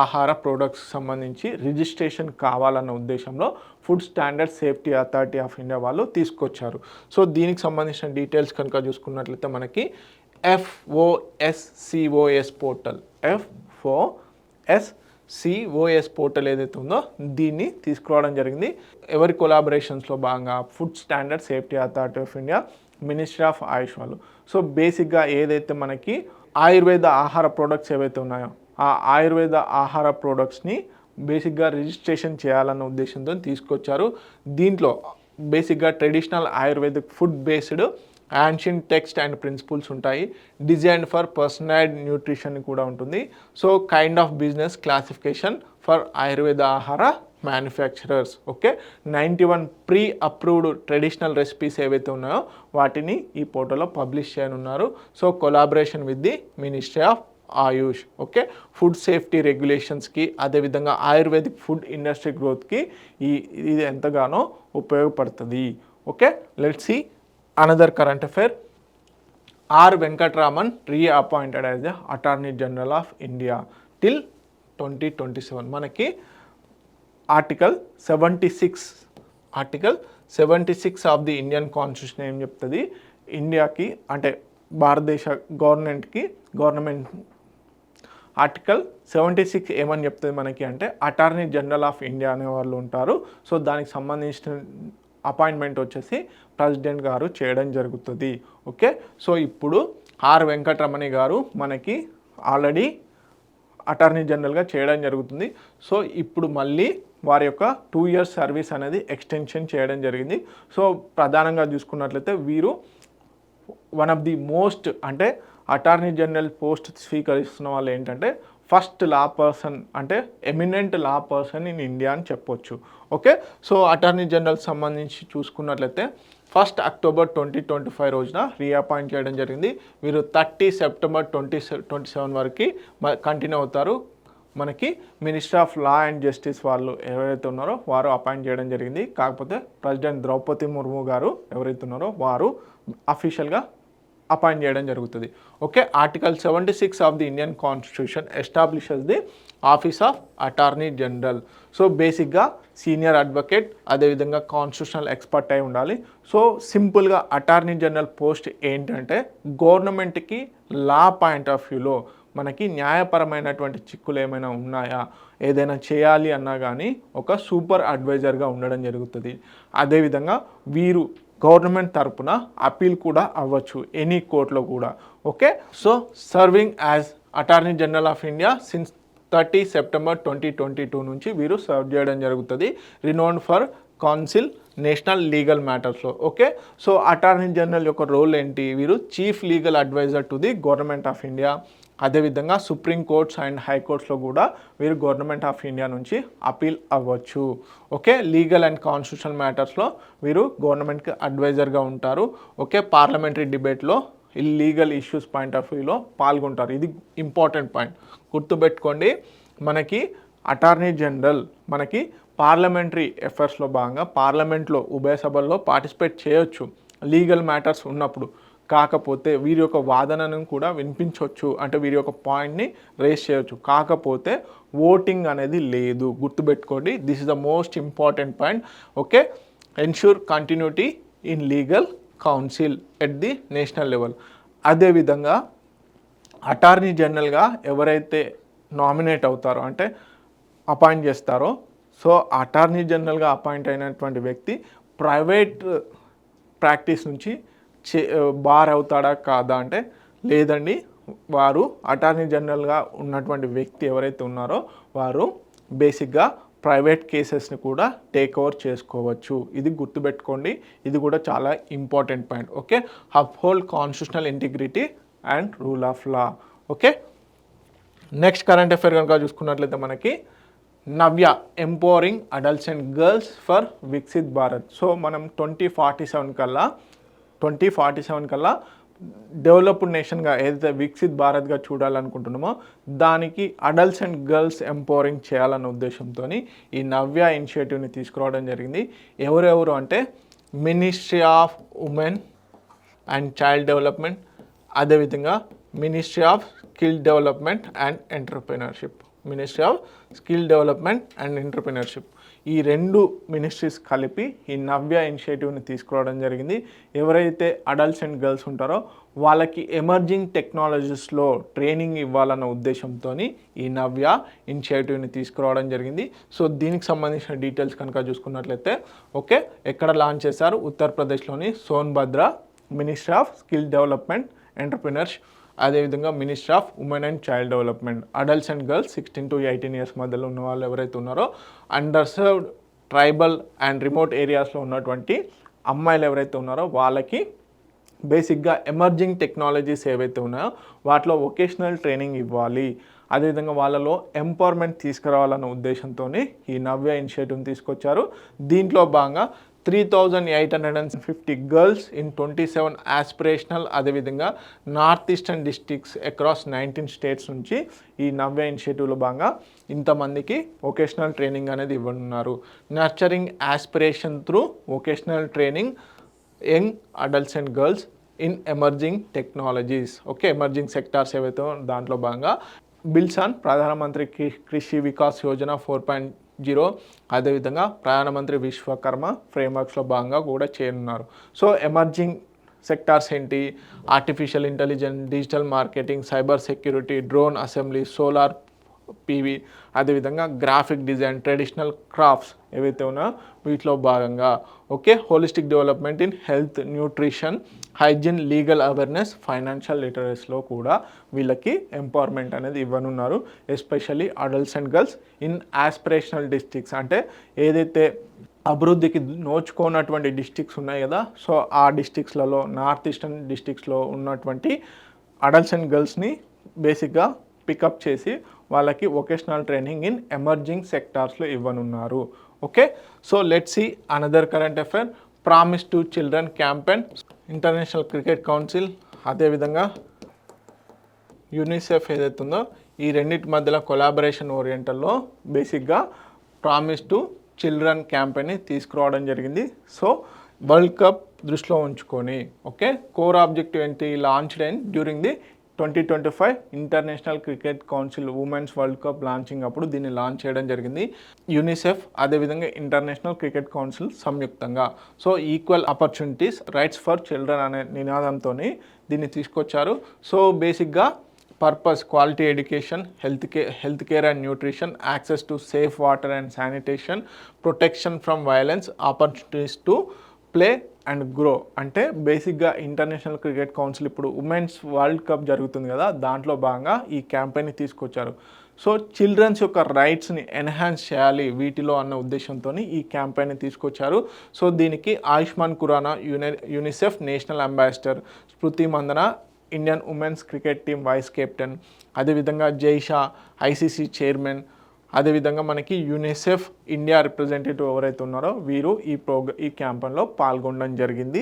ఆహార ప్రోడక్ట్స్ సంబంధించి రిజిస్ట్రేషన్ కావాలన్న ఉద్దేశంలో food standard safety authority of India వాళ్ళు తీసుకొచ్చారు. సో దీనికి సంబంధించిన డీటెయిల్స్ కనుక చూసుకున్నట్లయితే మనకి FOSCOS పోర్టల్, FOSCOS పోర్టల్ ఏదైతే ఉందో దీన్ని తీసుకురావడం జరిగింది. ఎవరి కొలాబరేషన్స్లో భాగంగా food standard safety authority of India, ministry of AYUSH వాళ్ళు. సో బేసిక్గా ఏదైతే మనకి ఆయుర్వేద ఆహార ప్రోడక్ట్స్ ఏవైతే ఉన్నాయో ఆ ఆయుర్వేద ఆహార ప్రోడక్ట్స్ని బేసిక్గా రిజిస్ట్రేషన్ చేయాలన్న ఉద్దేశంతో తీసుకొచ్చారు. దీంట్లో బేసిక్గా traditional Ayurvedic food based ancient text and principles ఉంటాయి. డిజైన్ ఫర్ పర్సనలైజ్డ్ న్యూట్రిషన్ కూడా ఉంటుంది. So kind of business classification for Ayurveda Aahara manufacturers. Okay, 91 pre approved traditional recipes ఏవైతే ఉన్నాయో వాటిని ఈ పోర్టల్లో పబ్లిష్ చేయనున్నారు. So collaboration with the ministry of AYUSH. Okay, food safety రెగ్యులేషన్స్కి అదేవిధంగా ఆయుర్వేదిక్ ఫుడ్ ఇండస్ట్రీ గ్రోత్కి ఇది ఎంతగానో ఉపయోగపడుతుంది. Okay, let's see another current affair. R. Venkataraman reappointed as the Attorney General of India till 2027. మనకి article 76 of the Indian constitution ఏం చెప్తుంది? ఇండియాకి అంటే భారతదేశ గవర్నమెంట్ ఆర్టికల్ 76 ఏమని చెప్తుంది మనకి అంటే అటార్నీ జనరల్ ఆఫ్ ఇండియా అనే వాళ్ళు ఉంటారు. సో దానికి సంబంధించిన అపాయింట్మెంట్ వచ్చేసి ప్రెసిడెంట్ గారు చేయడం జరుగుతుంది. ఓకే, సో ఇప్పుడు ఆర్ వెంకటరమణి గారు మనకి ఆల్రెడీ అటార్నీ జనరల్గా చేయడం జరుగుతుంది. సో ఇప్పుడు మళ్ళీ వారి యొక్క 2 years సర్వీస్ అనేది ఎక్స్టెన్షన్ చేయడం జరిగింది. సో ప్రధానంగా చూసుకున్నట్లయితే వీరు వన్ ఆఫ్ ది మోస్ట్ అంటే అటార్నీ జనరల్ పోస్ట్ స్వీకరిస్తున్న వాళ్ళు ఏంటంటే ఫస్ట్ లా పర్సన్ అంటే eminent law person in India అని చెప్పొచ్చు. ఓకే, సో అటార్నీ జనరల్ సంబంధించి చూసుకున్నట్లయితే 1 October 2025 రోజున రీఅపాయింట్ చేయడం జరిగింది. వీరు 30 September 2027 వరకు కంటిన్యూ అవుతారు. మనకి minister of law and justice వాళ్ళు ఎవరైతే ఉన్నారో వారు అపాయింట్ చేయడం జరిగింది. కాకపోతే ప్రెసిడెంట్ ద్రౌపది ముర్ము గారు ఎవరైతే ఉన్నారో వారు అఫీషియల్గా అపాయింట్ చేయడం జరుగుతుంది. Okay, article 76 of the Indian constitution establishes the office of attorney general. So బేసిక్గా సీనియర్ అడ్వకేట్ అదేవిధంగా కాన్స్టిట్యూషనల్ ఎక్స్పర్ట్ అయి ఉండాలి. సో సింపుల్గా అటార్నీ జనరల్ పోస్ట్ ఏంటంటే గవర్నమెంట్కి లా పాయింట్ ఆఫ్ వ్యూలో మనకి న్యాయపరమైనటువంటి చిక్కులు ఏమైనా ఉన్నాయా, ఏదైనా చేయాలి అన్నా కానీ ఒక సూపర్ అడ్వైజర్గా ఉండడం జరుగుతుంది. అదేవిధంగా వీరు గవర్నమెంట్ తరపున అపీల్ కూడా అవ్వచ్చు ఎనీ కోర్టులో కూడా. Okay, so serving as attorney general of India since 30 September 2022 నుంచి వీరు సర్వ్ చేయడం జరుగుతుంది. Renowned for counsel national legal మ్యాటర్స్లో. ఓకే, సో అటార్నీ జనరల్ యొక్క రోల్ ఏంటి? వీరు chief legal adviser to the government of India. అదేవిధంగా సుప్రీం కోర్ట్స్ అండ్ హైకోర్ట్స్లో కూడా వీరు గవర్నమెంట్ ఆఫ్ ఇండియా నుంచి అపీల్ అవ్వచ్చు. ఓకే, లీగల్ అండ్ కాన్స్టిట్యూషనల్ మ్యాటర్స్లో వీరు గవర్నమెంట్కి అడ్వైజర్గా ఉంటారు. ఓకే, పార్లమెంటరీ డిబేట్లో లీగల్ ఇష్యూస్ పాయింట్ ఆఫ్ వ్యూలో పాల్గొంటారు. ఇది ఇంపార్టెంట్ పాయింట్, గుర్తుపెట్టుకోండి. మనకి అటార్నీ జనరల్ మనకి పార్లమెంటరీ అఫైర్స్లో భాగంగా పార్లమెంట్లో ఉభయ సభల్లో పార్టిసిపేట్ చేయొచ్చు లీగల్ మ్యాటర్స్ ఉన్నప్పుడు. కాకపోతే వీరి యొక్క వాదనను కూడా వినిపించవచ్చు, అంటే వీరి యొక్క పాయింట్ని రేస్ చేయొచ్చు. కాకపోతే ఓటింగ్ అనేది లేదు, గుర్తుపెట్టుకోండి. This is the most important point. Okay, ensure continuity in legal council at the national level. అదేవిధంగా అటార్నీ జనరల్గా ఎవరైతే నామినేట్ అవుతారో అంటే అపాయింట్ చేస్తారో, సో అటార్నీ జనరల్గా అపాయింట్ అయినటువంటి వ్యక్తి ప్రైవేట్ ప్రాక్టీస్ నుంచి బార్ అవుతాడా కాదా అంటే లేదండి, వారు అటార్నీ జనరల్గా ఉన్నటువంటి వ్యక్తి ఎవరైతే ఉన్నారో వారు బేసిక్గా ప్రైవేట్ కేసెస్ని కూడా టేక్ ఓవర్ చేసుకోవచ్చు. ఇది గుర్తుపెట్టుకోండి, ఇది కూడా చాలా important point. Okay, uphold constitutional integrity and rule of law. Okay, next current affair కనుక చూసుకున్నట్లయితే మనకి Navya empowering adults and girls for Viksit Bharat. So మనం 2047 కల్లా డెవలప్డ్ నేషన్గా ఏదైతే వికసిత్ భారత్గా చూడాలనుకుంటున్నామో దానికి అడల్ట్స్ అండ్ గర్ల్స్ ఎంపవరింగ్ చేయాలన్న ఉద్దేశంతో ఈ నవ్య ఇనిషియేటివ్ని తీసుకురావడం జరిగింది. ఎవరెవరు అంటే ministry of women and child development, అదేవిధంగా ministry of skill development and entrepreneurship. Ministry of skill development and entrepreneurship ఈ 2 మినిస్ట్రీస్ కలిపి ఈ నవ్య ఇనిషియేటివ్ని తీసుకురావడం జరిగింది. ఎవరైతే అడల్ట్స్ అండ్ గర్ల్స్ ఉంటారో వాళ్ళకి ఎమర్జింగ్ టెక్నాలజీస్లో ట్రైనింగ్ ఇవ్వాలన్న ఉద్దేశంతో ఈ నవ్య ఇనిషియేటివ్ని తీసుకురావడం జరిగింది. సో దీనికి సంబంధించిన డీటెయిల్స్ కనుక చూసుకున్నట్లయితే ఓకే, ఎక్కడ లాంచ్ చేశారు? ఉత్తరప్రదేశ్లోని Sonbhadra ministry of skill development entrepreneurs, అదేవిధంగా ministry of women and child development. Adults and girls 16 to 18 years మధ్యలో ఉన్న వాళ్ళు ఎవరైతే ఉన్నారో under served tribal and remote ఏరియాస్లో ఉన్నటువంటి అమ్మాయిలు ఎవరైతే ఉన్నారో వాళ్ళకి బేసిక్గా ఎమర్జింగ్ టెక్నాలజీస్ ఏవైతే ఉన్నాయో వాటిలో వొకేషనల్ ట్రైనింగ్ ఇవ్వాలి, అదేవిధంగా వాళ్ళలో ఎంపవర్మెంట్ తీసుకురావాలన్న ఉద్దేశంతో ఈ నవ్య ఇనిషియేటివ్ని తీసుకొచ్చారు. దీంట్లో భాగంగా 3,850 గర్ల్స్ ఇన్ 27 ఆస్పిరేషనల్, అదేవిధంగా north eastern districts across 19 states నుంచి ఈ నవ్య ఇనిషియేటివ్లో భాగంగా ఇంతమందికి వొకేషనల్ ట్రైనింగ్ అనేది ఇవ్వనున్నారు. Nurturing aspiration through vocational training young adults and girls in emerging technologies. Okay, emerging sectors ఏవైతే దాంట్లో భాగంగా బిల్స్ ఆన్ ప్రధానమంత్రి కృషి వికాస్ యోజన 4.0, అదేవిధంగా ప్రధానమంత్రి విశ్వకర్మ ఫ్రేమ్వర్క్స్లో భాగంగా కూడా చేయనున్నారు. సో ఎమర్జింగ్ సెక్టార్స్ ఏంటి? Artificial intelligence, digital marketing, cyber security, drone assembly, solar PV, అదేవిధంగా గ్రాఫిక్ డిజైన్, ట్రెడిషనల్ క్రాఫ్ట్స్ ఏవైతే ఉన్నాయో వీటిలో భాగంగా okay, holistic development in health, nutrition, hygiene, legal awareness, financial లిటరసీలో కూడా వీళ్ళకి ఎంపవర్మెంట్ అనేది ఇవ్వనున్నారు. Especially adults and girls in aspirational districts, అంటే ఏదైతే అభివృద్ధికి నోచుకోనటువంటి డిస్ట్రిక్ట్స్ ఉన్నాయి కదా, సో ఆ డిస్ట్రిక్ట్స్లలో నార్త్ ఈస్టర్న్ డిస్ట్రిక్ట్స్లో ఉన్నటువంటి అడల్ట్స్ అండ్ గర్ల్స్ని బేసిక్గా పికప్ చేసి వాళ్ళకి వొకేషనల్ ట్రైనింగ్ ఇన్ ఎమర్జింగ్ సెక్టార్స్లో ఇవ్వనున్నారు. Okay, so let's see another current affair. Promise to children campaign, international cricket council, అదేవిధంగా యూనిసెఫ్ ఏదైతే ఉందో ఈ రెండింటి మధ్యలో కొలాబరేషన్ ఓరియంటల్లో బేసిక్గా ప్రామిస్ టు చిల్డ్రన్ క్యాంపెయిన్ని తీసుకురావడం జరిగింది. సో వరల్డ్ కప్ దృష్టిలో ఉంచుకొని ఓకే, కోర్ ఆబ్జెక్టివ్ ఏంటి? Launched and during the 2025 international cricket council women's world cup launching అప్పుడు దీన్ని లాంచ్ చేయడం జరిగింది. యూనిసెఫ్ అదేవిధంగా ఇంటర్నేషనల్ క్రికెట్ కౌన్సిల్ సంయుక్తంగా. So equal opportunities rights for children అనే నినాదంతో దీన్ని తీసుకొచ్చారు. సో బేసిక్గా purpose quality education, health care and nutrition, access to safe water and sanitation, protection from violence, opportunities to play and grow. అంటే బేసిక్గా international cricket council ఇప్పుడు women's world cup జరుగుతుంది కదా, దాంట్లో భాగంగా ఈ క్యాంపెయిన్ని తీసుకొచ్చారు. సో చిల్డ్రన్స్ యొక్క రైట్స్ని ఎన్హాన్స్ చేయాలి వీటిలో అన్న ఉద్దేశంతో ఈ క్యాంపెయిన్ని తీసుకొచ్చారు. సో దీనికి Ayushman Khurana UNICEF national ambassador, స్మృతి Mandanna Indian women's cricket team vice captain, అదేవిధంగా జైషా ఐసీసీ చైర్మన్, అదేవిధంగా మనకి యూనిసెఫ్ ఇండియా రిప్రజెంటేటివ్ ఎవరైతే ఉన్నారో వీరు ఈ క్యాంపెయిన్లో పాల్గొనడం జరిగింది.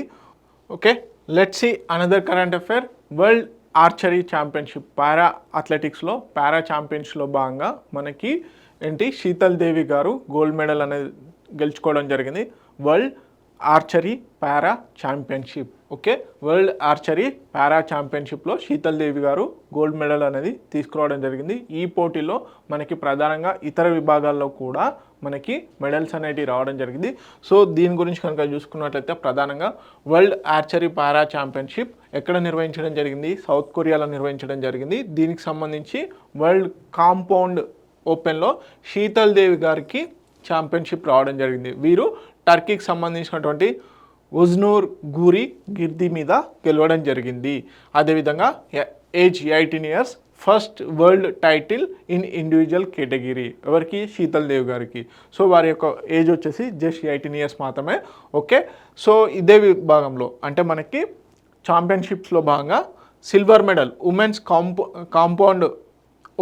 Okay, let's see another current affair. World archery championship para అథ్లెటిక్స్లో పారా ఛాంపియన్స్లో భాగంగా మనకి ఏంటి శీతల్ దేవి గారు గోల్డ్ మెడల్ అనేది గెలుచుకోవడం జరిగింది. World archery para championship. Okay, world archery para ఛాంపియన్షిప్లో శీతల్ దేవి గారు గోల్డ్ మెడల్ అనేది తీసుకురావడం జరిగింది. ఈ పోటీలో మనకి ప్రధానంగా ఇతర విభాగాల్లో కూడా మనకి మెడల్స్ అనేటివి రావడం జరిగింది. సో దీని గురించి కనుక చూసుకున్నట్లయితే ప్రధానంగా వరల్డ్ ఆర్చరీ పారా ఛాంపియన్షిప్ ఎక్కడ నిర్వహించడం జరిగింది? సౌత్ కొరియాలో నిర్వహించడం జరిగింది. దీనికి సంబంధించి వరల్డ్ కాంపౌండ్ ఓపెన్లో శీతల్ దేవి గారికి ఛాంపియన్షిప్ రావడం జరిగింది. వీరు టర్కీకి సంబంధించినటువంటి ఉజ్నూర్ గూరి గిర్ది మీద గెలవడం జరిగింది. అదేవిధంగా age 18 years first world title in individual category. ఎవరికి? శీతల్ దేవ్ గారికి. సో వారి యొక్క ఏజ్ వచ్చేసి జస్ట్ 18 years మాత్రమే. ఓకే, సో ఇదే విభాగంలో అంటే మనకి ఛాంపియన్షిప్స్లో భాగంగా silver medal women's compound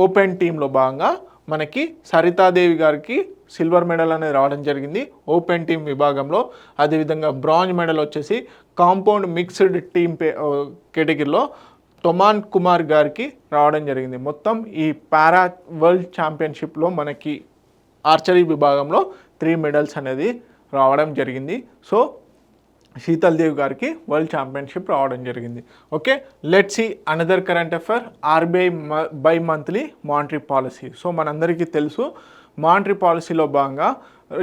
open టీంలో భాగంగా మనకి సరితాదేవి గారికి సిల్వర్ మెడల్ అనేది రావడం జరిగింది ఓపెన్ టీం విభాగంలో. అదేవిధంగా బ్రాంజ్ మెడల్ వచ్చేసి కాంపౌండ్ మిక్స్డ్ టీం కేటగిరీలో తొమాన్ కుమార్ గారికి రావడం జరిగింది. మొత్తం ఈ పారా వరల్డ్ ఛాంపియన్షిప్లో మనకి ఆర్చరీ విభాగంలో 3 మెడల్స్ అనేది రావడం జరిగింది. సో శీతల్ దేవ్ గారికి వరల్డ్ ఛాంపియన్షిప్ రావడం జరిగింది. Okay, let's see another current affair, RBI bimonthly monetary policy. So మనందరికీ తెలుసు మానిటరీ పాలసీలో భాగంగా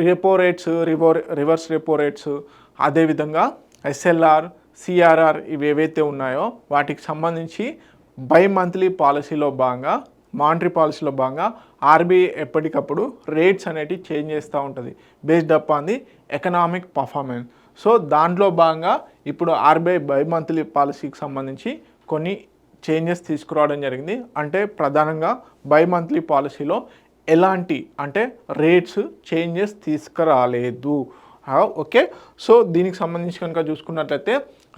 repo rates, reverse repo rates, అదేవిధంగా ఎస్ఎల్ఆర్, సిఆర్ఆర్ ఇవి ఏవైతే ఉన్నాయో వాటికి సంబంధించి బై మంత్లీ పాలసీలో భాగంగా, మానిటరీ పాలసీలో భాగంగా ఆర్బీఐ ఎప్పటికప్పుడు రేట్స్ అనేటివి చేంజ్ చేస్తూ ఉంటుంది based up on the economic performance. So దాంట్లో భాగంగా ఇప్పుడు ఆర్బీఐ బై మంత్లీ పాలసీకి సంబంధించి కొన్ని చేంజెస్ తీసుకురావడం జరిగింది. అంటే ప్రధానంగా బై మంత్లీ పాలసీలో ఎలాంటి అంటే రేట్స్ చేంజెస్ తీసుకురాలేదు. ఓకే, సో దీనికి సంబంధించి కనుక చూసుకున్నట్లయితే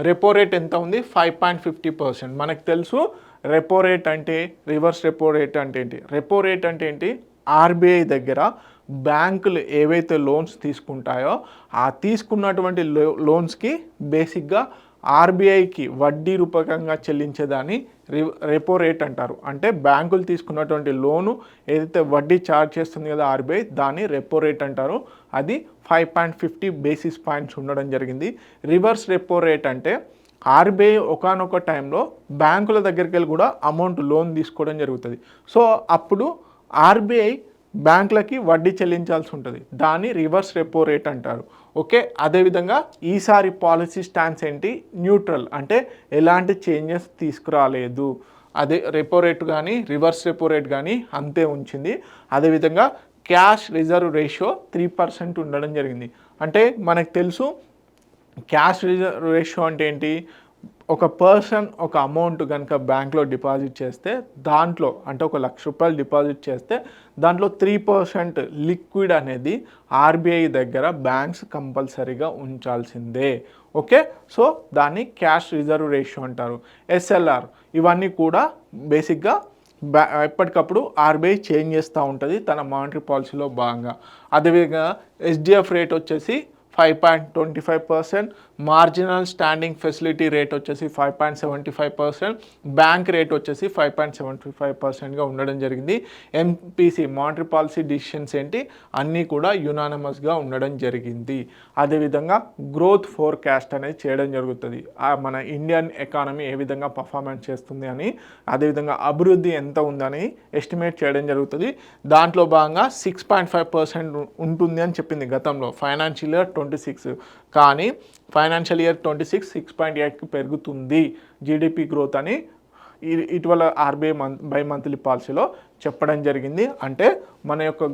రెపో రేట్ ఎంత ఉంది? 5.50%. మనకు తెలుసు రెపో రేట్ అంటే, రివర్స్ రెపో రేట్ అంటే ఏంటి? రెపో రేట్ అంటే ఏంటి? ఆర్బీఐ దగ్గర బ్యాంకులు ఏవైతే లోన్స్ తీసుకుంటాయో ఆ తీసుకున్నటువంటి లోన్స్కి బేసిక్గా ఆర్బీఐకి వడ్డీ రూపకంగా చెల్లించేదాన్ని రెపో రేట్ అంటారు. అంటే బ్యాంకులు తీసుకున్నటువంటి లోను ఏదైతే వడ్డీ ఛార్జ్ చేస్తుంది కదా ఆర్బీఐ, దాన్ని రెపో రేట్ అంటారు. అది 5.50 బేసిస్ పాయింట్స్ ఉండడం జరిగింది. రివర్స్ రెపో రేట్ అంటే ఆర్బీఐ ఒకానొక టైంలో బ్యాంకుల దగ్గరికి వెళ్ళి కూడా అమౌంట్ లోన్ తీసుకోవడం జరుగుతుంది. సో అప్పుడు ఆర్బీఐ బ్యాంకులకి వడ్డీ చెల్లించాల్సి ఉంటుంది. దాన్ని రివర్స్ రెపో రేట్ అంటారు. ఓకే, అదేవిధంగా ఈసారి పాలసీ స్టాన్స్ ఏంటి? న్యూట్రల్, అంటే ఎలాంటి చేంజెస్ తీసుకురాలేదు. అదే రెపో రేట్ కానీ రివర్స్ రెపో రేట్ కానీ అంతే ఉంచింది. అదేవిధంగా క్యాష్ రిజర్వ్ రేషియో 3% ఉండడం జరిగింది. అంటే మనకు తెలుసు క్యాష్ రిజర్వ్ రేషియో అంటే ఏంటి? ఒక పర్సన్ ఒక అమౌంట్ కనుక బ్యాంక్లో డిపాజిట్ చేస్తే దాంట్లో అంటే ఒక ₹1,00,000 డిపాజిట్ చేస్తే దాంట్లో 3% లిక్విడ్ అనేది ఆర్బీఐ దగ్గర బ్యాంక్స్ కంపల్సరీగా ఉంచాల్సిందే. ఓకే, సో దాన్ని క్యాష్ రిజర్వ్ రేషియో అంటారు. ఎస్ఎల్ఆర్ ఇవన్నీ కూడా బేసిక్గా ఎప్పటికప్పుడు ఆర్బీఐ చేంజ్ చేస్తూ ఉంటుంది తన మానిటరీ పాలసీలో భాగంగా. అదేవిధంగా ఎస్డిఎఫ్ రేట్ వచ్చేసి 5.25%, మార్జినల్ స్టాండింగ్ ఫెసిలిటీ రేట్ వచ్చేసి 5.75%, బ్యాంక్ రేట్ వచ్చేసి 5.75%గా ఉండడం జరిగింది. ఎంపీసీ మానిటరీ పాలసీ డిసిషన్స్ ఏంటి? అన్నీ కూడా యునానిమస్గా ఉండడం జరిగింది. అదేవిధంగా గ్రోత్ ఫోర్కాస్ట్ అనేది చేయడం జరుగుతుంది. మన ఇండియన్ ఎకానమీ ఏ విధంగా పర్ఫార్మెన్స్ చేస్తుంది అని, అదేవిధంగా అభివృద్ధి ఎంత ఉందని ఎస్టిమేట్ చేయడం జరుగుతుంది. దాంట్లో భాగంగా 6.5% ఉంటుంది అని చెప్పింది గతంలో ఫైనాన్షియల్ ఇయర్ 26, కానీ ఫైనాన్షియల్ ఇయర్ 26 6.8కి పెరుగుతుంది జీడిపి గ్రోత్ అని ఇటీవల ఆర్బీఐ బై మంత్లీ పాలసీలో చెప్పడం జరిగింది. అంటే మన యొక్క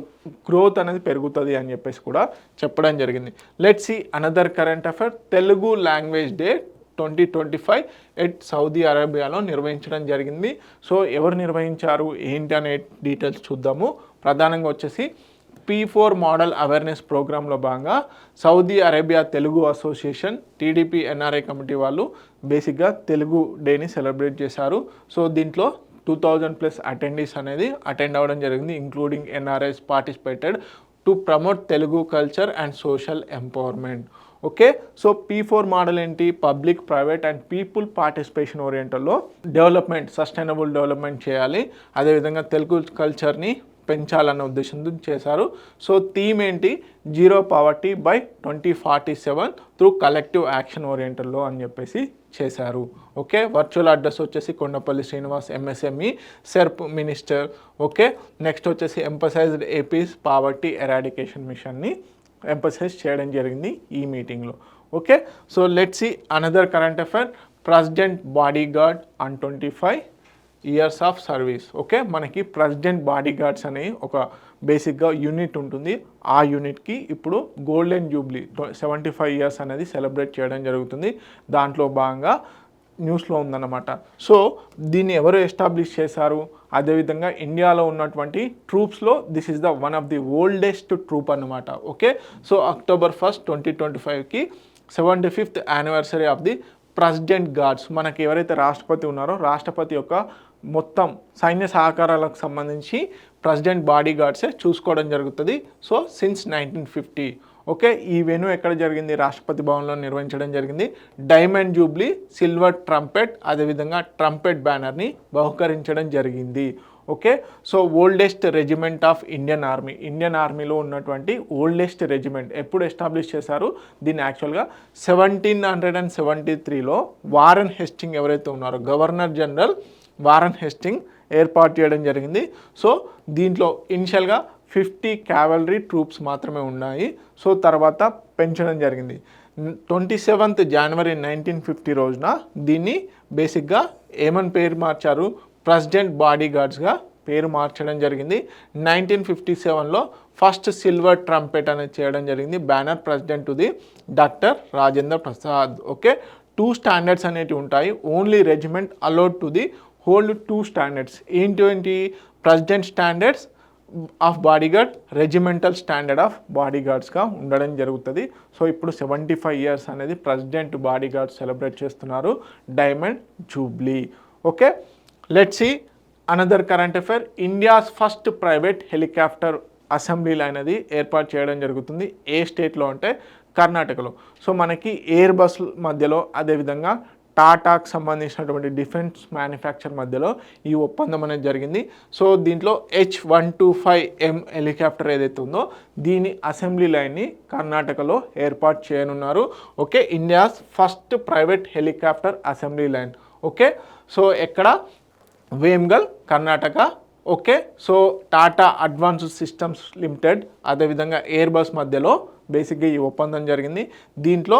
గ్రోత్ అనేది పెరుగుతుంది అని చెప్పేసి కూడా చెప్పడం జరిగింది. Let's see another current affair, Telugu language day 2025 at Saudi అరేబియాలో నిర్వహించడం జరిగింది. సో ఎవరు నిర్వహించారు ఏంటి అనే డీటెయిల్స్ చూద్దాము. ప్రధానంగా వచ్చేసి P4 మోడల్ అవేర్నెస్ ప్రోగ్రాంలో భాగంగా Saudi Arabia Telugu association, TDP NRI committee వాళ్ళు బేసిక్గా తెలుగు డేని సెలబ్రేట్ చేశారు. సో దీంట్లో 2000+ అటెండీస్ అనేది అటెండ్ అవ్వడం జరిగింది, including NRIs participated to promote Telugu culture and social empowerment. Okay, so P4 model ఏంటి? Public, private and people participation ఓరియంటల్లో డెవలప్మెంట్, సస్టైనబుల్ డెవలప్మెంట్ చేయాలి, అదేవిధంగా తెలుగు కల్చర్ని పెంచాలన్న ఉద్దేశంతో చేశారు. సో థీమ్ ఏంటి? Zero poverty by 2047 through collective action ఓరియంటల్లో అని చెప్పేసి చేశారు. ఓకే, వర్చువల్ అడ్రస్ వచ్చేసి Kondapalli Srinivas, MSME, SERP minister. Okay, next వచ్చేసి ఎంపసైజ్డ్ ఏపీస్ పావర్టీ ఎరాడికేషన్ మిషన్ని ఎంపసైజ్ చేయడం జరిగింది ఈ మీటింగ్లో. Okay, so let's see another current affair, president bodyguard on 25 years of service. Okay, మనకి ప్రెసిడెంట్ బాడీ గార్డ్స్ అనే ఒక బేసిక్గా యూనిట్ ఉంటుంది. ఆ యూనిట్కి ఇప్పుడు గోల్డెన్ జూబ్లీ 75 ఇయర్స్ అనేది సెలబ్రేట్ చేయడం జరుగుతుంది. దాంట్లో భాగంగా న్యూస్లో ఉందన్నమాట. సో దీన్ని ఎవరు ఎస్టాబ్లిష్ చేశారు? అదేవిధంగా ఇండియాలో ఉన్నటువంటి ట్రూప్స్లో this is the one of the oldest troop అన్నమాట. ఓకే, సో October 1, 2025కి 75th anniversary of the president guards. మనకి ఎవరైతే రాష్ట్రపతి ఉన్నారో రాష్ట్రపతి యొక్క మొత్తం సైన్య సహకారాలకు సంబంధించి ప్రెసిడెంట్ బాడీ గార్డ్సే చూసుకోవడం జరుగుతుంది. So since 1950. ఓకే, ఈ వెన్యూ ఎక్కడ జరిగింది? రాష్ట్రపతి భవన్లో నిర్వహించడం జరిగింది. డైమండ్ జూబ్లీ, సిల్వర్ ట్రంపెట్, అదేవిధంగా ట్రంపెట్ బ్యానర్ని బహుకరించడం జరిగింది. Okay. So oldest regiment of Indian ఆర్మీలో ఉన్నటువంటి ఓల్డెస్ట్ రెజిమెంట్ ఎప్పుడు ఎస్టాబ్లిష్ చేశారు దీన్ని? యాక్చువల్గా 1773లో వారన్ హెస్టింగ్ ఎవరైతే ఉన్నారో గవర్నర్ జనరల్ వారన్ హెస్టింగ్ ఏర్పాటు చేయడం జరిగింది. సో దీంట్లో ఇనిషియల్గా 50 క్యావలరీ ట్రూప్స్ మాత్రమే ఉన్నాయి. సో తర్వాత పెంచడం జరిగింది. 27th January 1950 రోజున దీన్ని బేసిక్గా ఏమని పేరు మార్చారు? ప్రెసిడెంట్ బాడీ గార్డ్స్గా పేరు మార్చడం జరిగింది. 1957లో ఫస్ట్ సిల్వర్ ట్రంపెట్ అనేది చేయడం జరిగింది. Banner president to the doctor Rajendra Prasad. Okay. 2 standards అనేవి ఉంటాయి. Only regiment allowed to the hold 2 standards. ఏంటి? President standards of bodyguard, regimental standard of బాడీగార్డ్స్గా ఉండడం జరుగుతుంది. సో ఇప్పుడు 75 years అనేది ప్రెసిడెంట్ బాడీగార్డ్స్ సెలబ్రేట్ చేస్తున్నారు, diamond jubilee. Okay. Let's see another current affair. India's first private helicopter assembly line అనేది ఏర్పాటు చేయడం జరుగుతుంది. ఏ స్టేట్లో అంటే కర్ణాటకలో. సో మనకి ఎయిర్ బస్ మధ్యలో, అదేవిధంగా టాటాకు సంబంధించినటువంటి డిఫెన్స్ మ్యానుఫ్యాక్చర్ మధ్యలో ఈ ఒప్పందం అనేది జరిగింది. సో దీంట్లో H125M హెలికాప్టర్ ఏదైతే ఉందో దీని అసెంబ్లీ లైన్ని కర్ణాటకలో ఏర్పాటు చేయనున్నారు. Okay. India's first private helicopter assembly line. Okay. So ఎక్కడ? Vemgal, Karnataka. Okay. So Tata advanced systems limited అదేవిధంగా ఎయిర్ బస్ మధ్యలో బేసిక్గా ఈ ఒప్పందం జరిగింది. దీంట్లో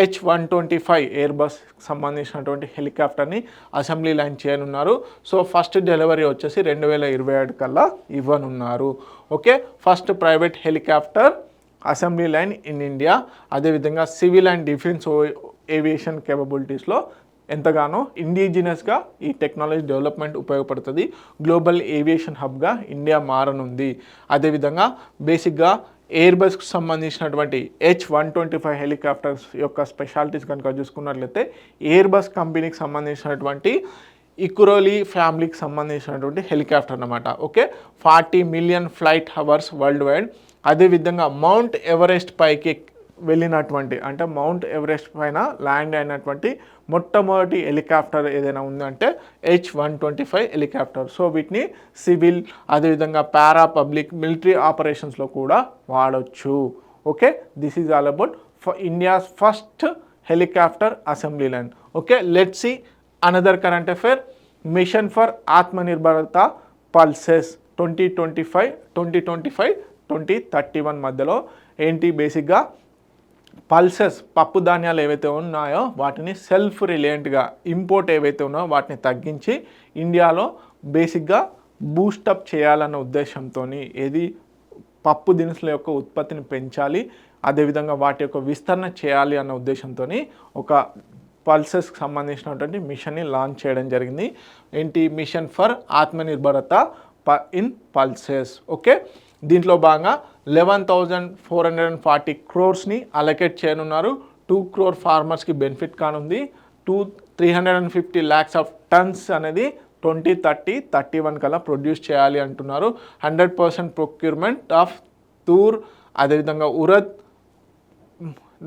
H125 ఎయిర్ బస్ సంబంధించినటువంటి హెలికాప్టర్ని అసెంబ్లీ లైన్ చేయనున్నారు. సో ఫస్ట్ డెలివరీ వచ్చేసి 2027 కల్లా ఇవ్వనున్నారు. Okay. First private helicopter assembly line in India. అదేవిధంగా సివిల్ అండ్ డిఫెన్స్ ఏవియేషన్ కేపబిలిటీస్లో ఎంతగానో ఇండిజినస్గా ఈ టెక్నాలజీ డెవలప్మెంట్ ఉపయోగపడుతుంది. గ్లోబల్ ఏవియేషన్ హబ్గా ఇండియా మారనుంది. అదేవిధంగా బేసిక్గా ఎయిర్ బస్కి సంబంధించినటువంటి H125 హెలికాప్టర్స్ యొక్క స్పెషాలిటీస్ కనుక చూసుకున్నట్లయితే ఎయిర్ బస్ కంపెనీకి సంబంధించినటువంటి ఇకురోలి ఫ్యామిలీకి సంబంధించినటువంటి హెలికాప్టర్ అన్నమాట. Okay. 40 million flight hours world wide. అదేవిధంగా మౌంట్ ఎవరెస్ట్ పైకి వెళ్ళినటువంటి, అంటే మౌంట్ ఎవరెస్ట్ పైన ల్యాండ్ అయినటువంటి మొట్టమొదటి హెలికాప్టర్ ఏదైనా ఉందంటే H125 హెలికాప్టర్. సో వీటిని సివిల్, అదేవిధంగా పారా, పబ్లిక్, మిలిటరీ ఆపరేషన్స్లో కూడా వాడచ్చు. Okay. This is all about India's first helicopter assembly line. Okay. Let's see another current affair. Mission for Atmanirbharta pulses 2025-2031 మధ్యలో ఏంటి? బేసిక్గా పల్సెస్ పప్పు ధాన్యాలు ఏవైతే ఉన్నాయో వాటిని సెల్ఫ్ రిలయంట్గా, ఇంపోర్ట్ ఏవైతే ఉన్నాయో వాటిని తగ్గించి ఇండియాలో బేసిక్గా బూస్టప్ చేయాలన్న ఉద్దేశంతో, ఏది పప్పు దినుసుల యొక్క ఉత్పత్తిని పెంచాలి, అదేవిధంగా వాటి యొక్క విస్తరణ చేయాలి అన్న ఉద్దేశంతో ఒక పల్సెస్కి సంబంధించినటువంటి మిషన్ని లాంచ్ చేయడం జరిగింది. ఏంటి? Machine for ఆత్మనిర్భరత in pulses. Okay. దీంట్లో భాగంగా 11,440 crores అలొకేట్ చేయనున్నారు. 2 crore ఫార్మర్స్కి బెనిఫిట్ కానుంది. 350 lakhs ఆఫ్ టన్స్ అనేది 2030-31 కల్లా ప్రొడ్యూస్ చేయాలి అంటున్నారు. 100% ప్రొక్యూర్మెంట్ ఆఫ్ తూర్, అదేవిధంగా ఉరద్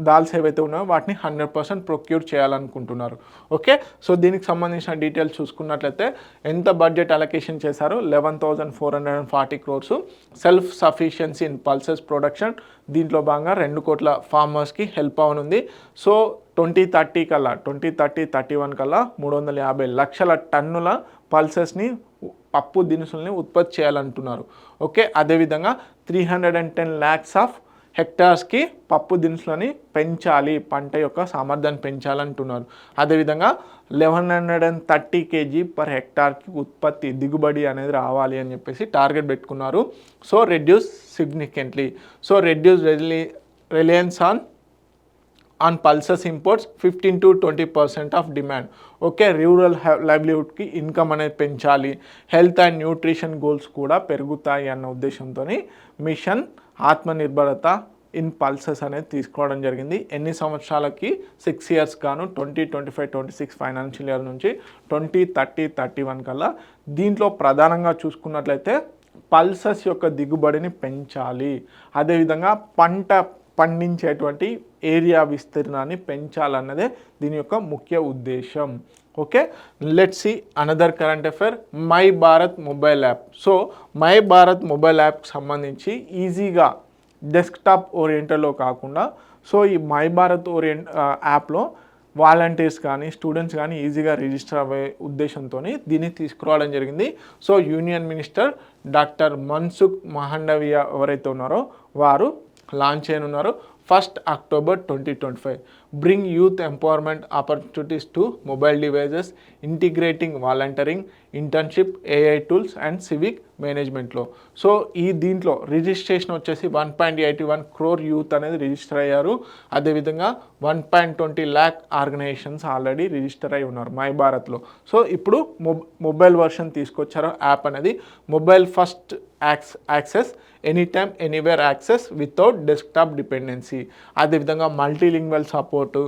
దాల్స్ ఏవైతే ఉన్నాయో వాటిని 100% ప్రొక్యూర్ చేయాలనుకుంటున్నారు. ఓకే. సో దీనికి సంబంధించిన డీటెయిల్స్ చూసుకున్నట్లయితే ఎంత బడ్జెట్ అలొకేషన్ చేశారు? 11,440 crores. Self sufficiency in pulses production. దీంట్లో భాగంగా 2 కోట్ల ఫార్మర్స్కి హెల్ప్ అవనుంది. సో 2030-31 కల్లా 350 లక్షల టన్నుల పల్సెస్ని, పప్పు దినుసుల్ని ఉత్పత్తి చేయాలంటున్నారు. ఓకే. అదేవిధంగా 310 lakhs ఆఫ్ హెక్టార్స్కి పప్పు దినుసులని పెంచాలి, పంట యొక్క సామర్థ్యాన్ని పెంచాలంటున్నారు. అదేవిధంగా 1130 kg పర్ హెక్టార్కి ఉత్పత్తి దిగుబడి అనేది రావాలి అని చెప్పేసి టార్గెట్ పెట్టుకున్నారు. So reduce significantly. So reduce reliance on pulses imports 15-20% of demand. Okay. Rural లైవ్లీహుడ్కి ఇన్కమ్ అనేది పెంచాలి, హెల్త్ అండ్ న్యూట్రిషన్ గోల్స్ కూడా పెరుగుతాయి అన్న ఉద్దేశంతో మిషన్ ఆత్మనిర్భరత ఇన్ పల్సెస్ అనేది తీసుకోవడం జరిగింది. ఎన్ని సంవత్సరాలకి? 6 years గాను 2025-26 ఫైనాన్షియల్ ఇయర్ నుంచి 2030-31 కల్లా. దీంట్లో ప్రధానంగా చూసుకున్నట్లయితే పల్సెస్ యొక్క దిగుబడిని పెంచాలి, అదేవిధంగా పంట పండించేటువంటి ఏరియా విస్తీర్ణాన్ని పెంచాలన్నదే దీని యొక్క ముఖ్య ఉద్దేశం. Okay, let's see another current affair, my Bharat mobile app. So my Bharat mobile యాప్కి సంబంధించి ఈజీగా డెస్క్టాప్ ఓరియంటెడ్లో కాకుండా సో ఈ మై భారత్ యాప్లో వాలంటీర్స్ కానీ స్టూడెంట్స్ కానీ ఈజీగా రిజిస్టర్ అయ్యే ఉద్దేశంతో దీన్ని తీసుకురావడం జరిగింది. So union minister doctor Mansukh Mandaviya ఎవరైతే ఉన్నారో వారు లాంచ్ చేయనున్నారు 1st October 2025. Bring youth empowerment opportunities to mobile devices, integrating volunteering, internship, AI tools and civic మేనేజ్మెంట్లో. సో ఈ దీంట్లో రిజిస్ట్రేషన్ వచ్చేసి 1.81 crore యూత్ అనేది రిజిస్టర్ అయ్యారు. అదేవిధంగా 1.20 lakh ఆర్గనైజేషన్స్ ఆల్రెడీ రిజిస్టర్ అయి ఉన్నారు మై భారత్లో. సో ఇప్పుడు మొబైల్ వర్షన్ తీసుకొచ్చారు యాప్ అనేది, mobile first access, any time anywhere access without desktop dependency. అదేవిధంగా multilingual support,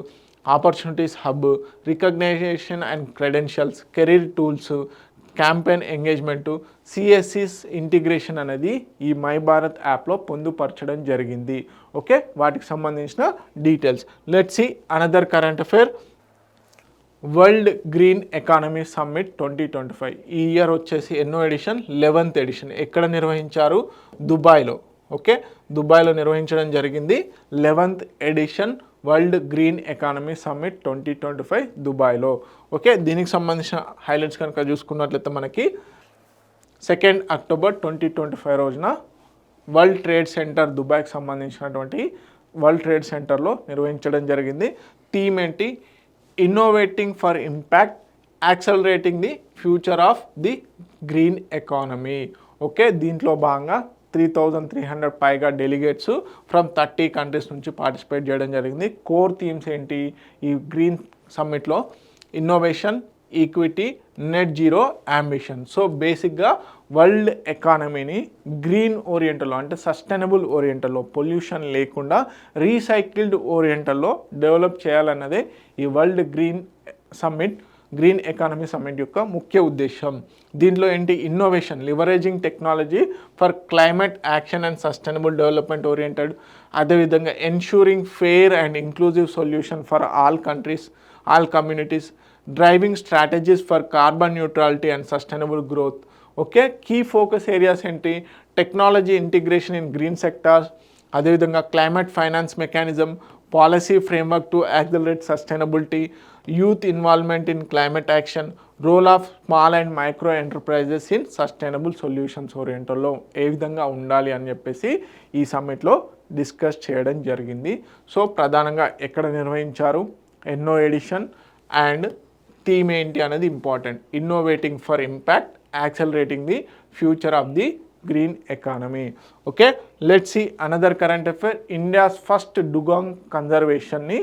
opportunities hub, recognition and credentials, career tools, campaign engagement, సిఎస్సిస్ ఇంటిగ్రేషన్ అనేది ఈ మై భారత్ యాప్లో పొందుపరచడం జరిగింది. ఓకే, వాటికి సంబంధించిన details. Let's see another current affair, world green economy summit 2025. ఈ ఇయర్ వచ్చేసి ఎన్నో ఎడిషన్? 11th edition. ఎక్కడ నిర్వహించారు? దుబాయ్లో. ఓకే, దుబాయ్లో నిర్వహించడం జరిగింది 11th edition world green economy summit 2025 దుబాయ్లో. ఓకే, దీనికి సంబంధించిన హైలైట్స్ కనుక చూసుకున్నట్లయితే మనకి 2nd October 2025 రోజున వరల్డ్ ట్రేడ్ సెంటర్ దుబాయ్కి సంబంధించినటువంటి వరల్డ్ ట్రేడ్ సెంటర్లో నిర్వహించడం జరిగింది. థీమ్ ఏంటి? Innovating for impact, accelerating the future of the green economy. Okay, దీంట్లో భాగంగా 3,300 పైగా డెలిగేట్స్ ఫ్రమ్ 30 కంట్రీస్ నుంచి పార్టిసిపేట్ చేయడం జరిగింది. కోర్ థీమ్స్ ఏంటి ఈ గ్రీన్ సమ్మిట్లో? Innovation, equity, net zero ambition. So బేసిక్గా వరల్డ్ ఎకానమీని గ్రీన్ ఓరియంటల్లో అంటే సస్టైనబుల్ ఓరియంటల్లో, పొల్యూషన్ లేకుండా రీసైకిల్డ్ ఓరియంటల్లో డెవలప్ చేయాలన్నదే ఈ వరల్డ్ గ్రీన్ ఎకానమీ సమ్మిట్ యొక్క ముఖ్య ఉద్దేశం. దీంట్లో ఏంటి? Innovation, leveraging technology for climate action and sustainable development oriented. అదేవిధంగా ensuring fair and inclusive solution for all countries, all communities, driving strategies for carbon neutrality and sustainable growth. Okay, key focus areas ఏంటి? Technology integration in green sectors, అదేవిధంగా climate finance mechanism, policy framework to accelerate sustainability, youth involvement in climate action, role of small and micro enterprises in sustainable solutions ఓరియంటల్లో ఏ విధంగా ఉండాలి అని చెప్పేసి ఈ సమ్మిట్లో discuss చేయడం జరిగింది. సో ప్రధానంగా ఎక్కడ నిర్వహించారు, ఎన్నో ఎడిషన్ అండ్ థీమ్ ఏంటి అనేది important. Innovating for impact, accelerating the future of the green economy. Okay, let's see another current affair. India's first dugong కన్జర్వేషన్ని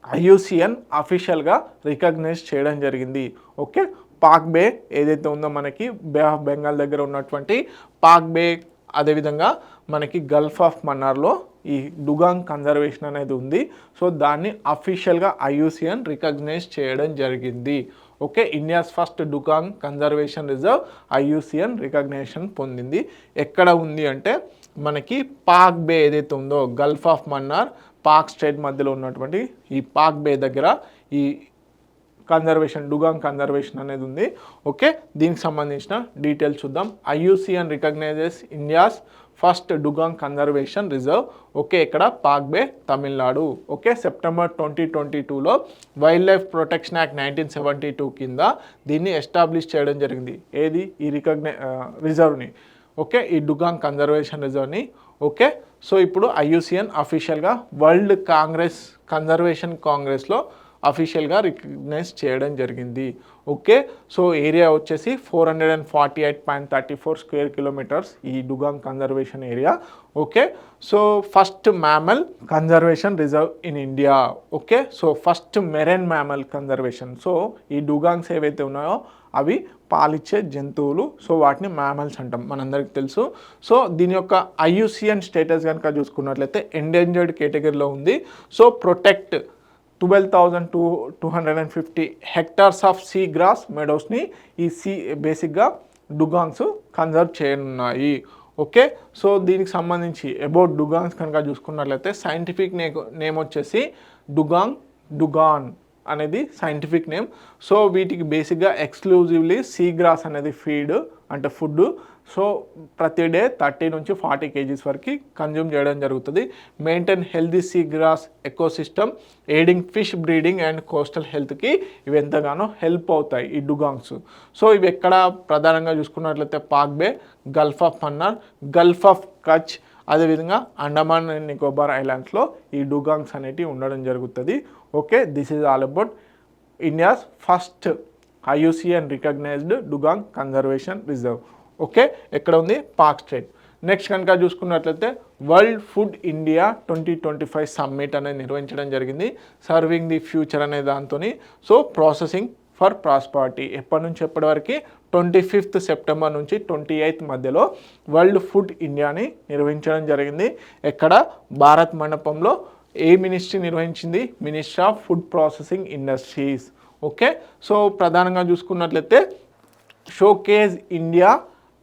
IUCN అఫీషియల్గా రికగ్నైజ్ చేయడం జరిగింది. ఓకే, పాక్ బే ఏదైతే ఉందో మనకి బే ఆఫ్ బెంగాల్ దగ్గర ఉన్నటువంటి పాక్ బే, అదేవిధంగా మనకి గల్ఫ్ ఆఫ్ మన్నార్లో ఈ డుగాంగ్ కన్జర్వేషన్ అనేది ఉంది. సో దాన్ని అఫీషియల్గా IUCN రికగ్నైజ్ చేయడం జరిగింది. Okay, India's first dugong conservation reserve IUCN recognition పొందింది. ఎక్కడ ఉంది అంటే మనకి పాక్ బే ఏదైతే ఉందో Gulf of Mannar, Pak state మధ్యలో ఉన్నటువంటి ఈ పాక్ బే దగ్గర ఈ కన్జర్వేషన్, డుగాంగ్ కన్జర్వేషన్ అనేది ఉంది. ఓకే, దీనికి సంబంధించిన డీటెయిల్స్ చూద్దాం. IUCN recognises India's first dugong conservation reserve. Okay, ఇక్కడ పాక్ బే, తమిళనాడు. ఓకే, సెప్టెంబర్ 2022లో వైల్డ్ లైఫ్ ప్రొటెక్షన్ యాక్ట్ 1972 కింద దీన్ని ఎస్టాబ్లిష్ చేయడం జరిగింది. ఏది? ఈ రిజర్వ్ని. ఓకే, ఈ డుగాంగ్ కన్జర్వేషన్ రిజర్వ్ని. ఓకే, సో ఇప్పుడు IUCN అఫీషియల్గా వరల్డ్ కన్జర్వేషన్ కాంగ్రెస్లో అఫీషియల్గా రికగ్నైజ్ చేయడం జరిగింది. ఓకే, సో ఏరియా వచ్చేసి 448.34 స్క్వేర్ కిలోమీటర్స్ ఈ dugong conservation area. Okay, so first mammal conservation reserve in India. Okay, so first marine mammal conservation. So ఈ డుగాంగ్స్ ఏవైతే ఉన్నాయో అవి పాలిచ్చే జంతువులు. సో వాటిని మ్యామల్స్ అంటాం, మనందరికీ తెలుసు. సో దీని యొక్క IUCN స్టేటస్ కనుక చూసుకున్నట్లయితే ఎండేంజర్డ్ కేటగిరీలో ఉంది. So protect 12,250 hectares of seagrass మెడోస్ని ఈ బేసిక్గా డుగాంగ్స్ కన్జర్వ్ చేయనున్నాయి. ఓకే, సో దీనికి సంబంధించి అబౌట్ డుగాంగ్స్ కనుక చూసుకున్నట్లయితే సైంటిఫిక్ నేమ్ వచ్చేసి డుగాన్ అనేది సైంటిఫిక్ నేమ్. సో వీటికి బేసిక్గా ఎక్స్క్లూజివ్లీ సీ గ్రాస్ అనేది ఫీడ్ అంటే ఫుడ్. సో ప్రతి డే 30 నుంచి 40 kgs వరకు కన్జ్యూమ్ చేయడం జరుగుతుంది. Maintain healthy seagrass ecosystem, aiding fish breeding and coastal హెల్త్కి ఇవి ఎంతగానో హెల్ప్ అవుతాయి ఈ డుగాంగ్స్. సో ఇవి ఎక్కడ ప్రధానంగా చూసుకున్నట్లయితే Palk Bay, gulf of Mannar, gulf of Kutch, అదేవిధంగా అండమాన్ అండ్ నికోబార్ ఐలాండ్స్లో ఈ డుగాంగ్స్ అనేటివి ఉండడం జరుగుతుంది. Okay, this is all about India's first IUCN recognized dugong conservation reserve. Okay, ఎక్కడ ఉంది? పాక్ స్టేట్. నెక్స్ట్ కనుక చూసుకున్నట్లయితే వరల్డ్ ఫుడ్ ఇండియా 2025 సమ్మిట్ అనేది నిర్వహించడం జరిగింది. సర్వింగ్ ది ఫ్యూచర్ అనే దాంతో. సో ప్రాసెసింగ్ ఫర్ ప్రాస్పరిటీ ఎప్పటి నుంచి ఎప్పటి వరకు 25th సెప్టెంబర్ నుంచి 28th మధ్యలో వరల్డ్ ఫుడ్ ఇండియాని నిర్వహించడం జరిగింది. ఎక్కడ? భారత్ మండపంలో. ఏ మినిస్ట్రీ నిర్వహించింది? Ministry of food processing industries. Okay, so ప్రధానంగా చూసుకున్నట్లయితే showcase India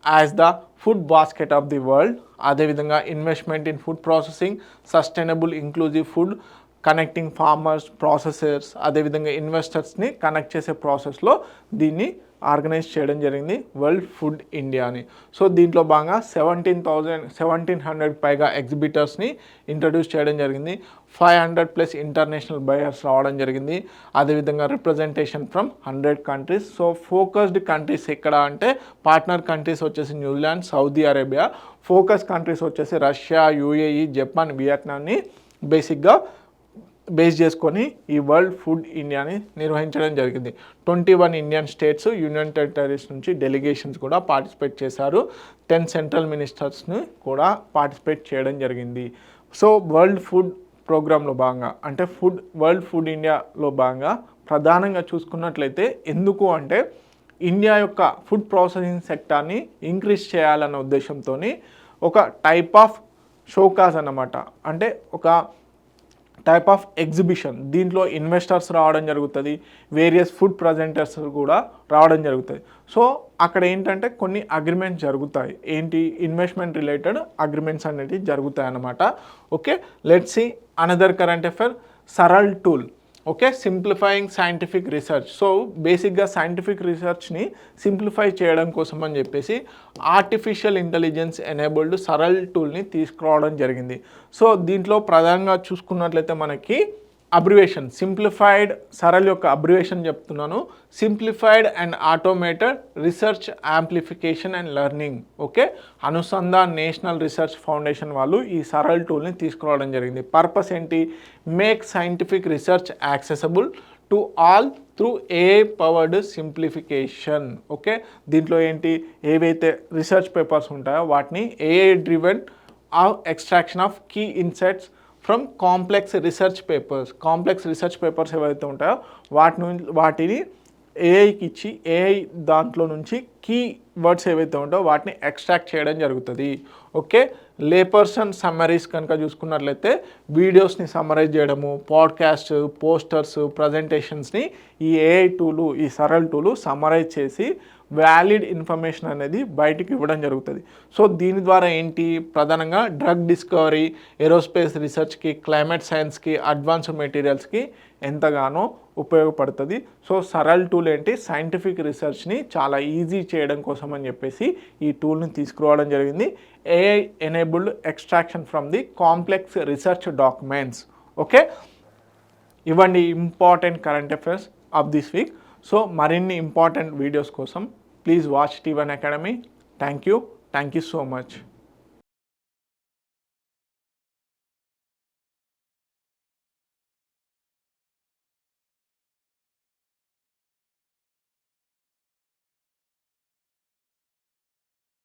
as the food basket of the world, అదేవిధంగా investment in food processing, sustainable inclusive food, connecting farmers, processors, అదేవిధంగా ఇన్వెస్టర్స్ని కనెక్ట్ చేసే ప్రాసెస్లో దీన్ని ఆర్గనైజ్ చేయడం జరిగింది వరల్డ్ ఫుడ్ ఇండియాని. సో దీంట్లో భాగంగా 1700 పైగా ఎగ్జిబిటర్స్ని ఇంట్రడ్యూస్ చేయడం జరిగింది. 500+ ఇంటర్నేషనల్ బయర్స్ రావడం జరిగింది. అదేవిధంగా representation from 100 countries. So focused countries ఎక్కడ అంటే పార్ట్నర్ కంట్రీస్ వచ్చేసి New Zealand, Saudi Arabia. Focus countries వచ్చేసి రష్యా, UAE, జపాన్, వియత్నాంని బేసిక్గా బేస్ చేసుకొని ఈ వరల్డ్ ఫుడ్ ఇండియాని నిర్వహించడం జరిగింది. 21 ఇండియన్ స్టేట్స్, యూనియన్ టెరిటరీస్ నుంచి డెలిగేషన్స్ కూడా పార్టిసిపేట్ చేశారు. 10 సెంట్రల్ మినిస్టర్స్ని కూడా పార్టిసిపేట్ చేయడం జరిగింది. సో వరల్డ్ ఫుడ్ ప్రోగ్రాంలో భాగంగా అంటే వరల్డ్ ఫుడ్ ఇండియాలో భాగంగా ప్రధానంగా చూసుకున్నట్లయితే ఎందుకు అంటే ఇండియా యొక్క ఫుడ్ ప్రాసెసింగ్ సెక్టార్ని ఇంక్రీజ్ చేయాలన్న ఉద్దేశంతో ఒక టైప్ ఆఫ్ షోకాస్ అన్నమాట, అంటే ఒక టైప్ ఆఫ్ ఎగ్జిబిషన్. దీంట్లో ఇన్వెస్టర్స్ రావడం జరుగుతుంది, వేరియస్ ఫుడ్ ప్రజెంటర్స్ కూడా రావడం జరుగుతుంది. సో అక్కడ ఏంటంటే కొన్ని అగ్రిమెంట్స్ జరుగుతాయి. ఏంటి? ఇన్వెస్ట్మెంట్ రిలేటెడ్ అగ్రిమెంట్స్ అనేవి జరుగుతాయి అన్నమాట. Okay, let's see another current affair. Saral tool. Okay, simplifying scientific research. So బేసిక్గా సైంటిఫిక్ రీసెర్చ్ని సింప్లిఫై చేయడం కోసం అని చెప్పేసి ఆర్టిఫిషియల్ ఇంటెలిజెన్స్ ఎనేబుల్డ్ సరల్ టూల్ని తీసుకురావడం జరిగింది. సో దీంట్లో ప్రధానంగా చూసుకున్నట్లయితే మనకి అబ్రివేషన్ సింప్లిఫైడ్, సరల్ యొక్క అబ్రివేషన్ చెప్తున్నాను, simplified and automated research amplification and learning. Okay, Anusandhan national research foundation వాళ్ళు ఈ సరల్ టూల్ని తీసుకురావడం జరిగింది. పర్పస్ ఏంటి? Make scientific research accessible to all through AI powered simplification. Okay, దీంట్లో ఏంటి? ఏవైతే రీసెర్చ్ పేపర్స్ ఉంటాయో వాటిని AI driven extraction of key insights from complex research papers ఏవైతే ఉంటాయో వాటిని ఏఐకి ఇచ్చి AI దాంట్లో నుంచి కీ వర్డ్స్ ఏవైతే ఉంటాయో వాటిని ఎక్స్ట్రాక్ట్ చేయడం జరుగుతుంది. ఓకే, లేపర్సన్ సమ్మరీస్ కనుక చూసుకున్నట్లయితే వీడియోస్ని సమ్మరైజ్ చేయడము, పాడ్కాస్ట్, పోస్టర్స్, ప్రజెంటేషన్స్ని ఈ AI టూలు, ఈ సరల్ టూలు సమ్మరైజ్ చేసి వ్యాలిడ్ ఇన్ఫర్మేషన్ అనేది బయటికి ఇవ్వడం జరుగుతుంది. సో దీని ద్వారా ఏంటి? ప్రధానంగా డ్రగ్ డిస్కవరీ, ఏరోస్పేస్ రీసెర్చ్కి, క్లైమేట్ సైన్స్కి, అడ్వాన్స్డ్ మెటీరియల్స్కి ఎంతగానో ఉపయోగపడుతుంది. సో సరల్ టూల్ ఏంటి? సైంటిఫిక్ రీసెర్చ్ని చాలా ఈజీ చేయడం కోసం అని చెప్పేసి ఈ టూల్ని తీసుకురావడం జరిగింది. AI enabled extraction from the complex research documents. Okay, ఇవ్వండి important current affairs of this week. So మరిన్ని ఇంపార్టెంట్ వీడియోస్ కోసం please watch T1 Academy. Thank you so much.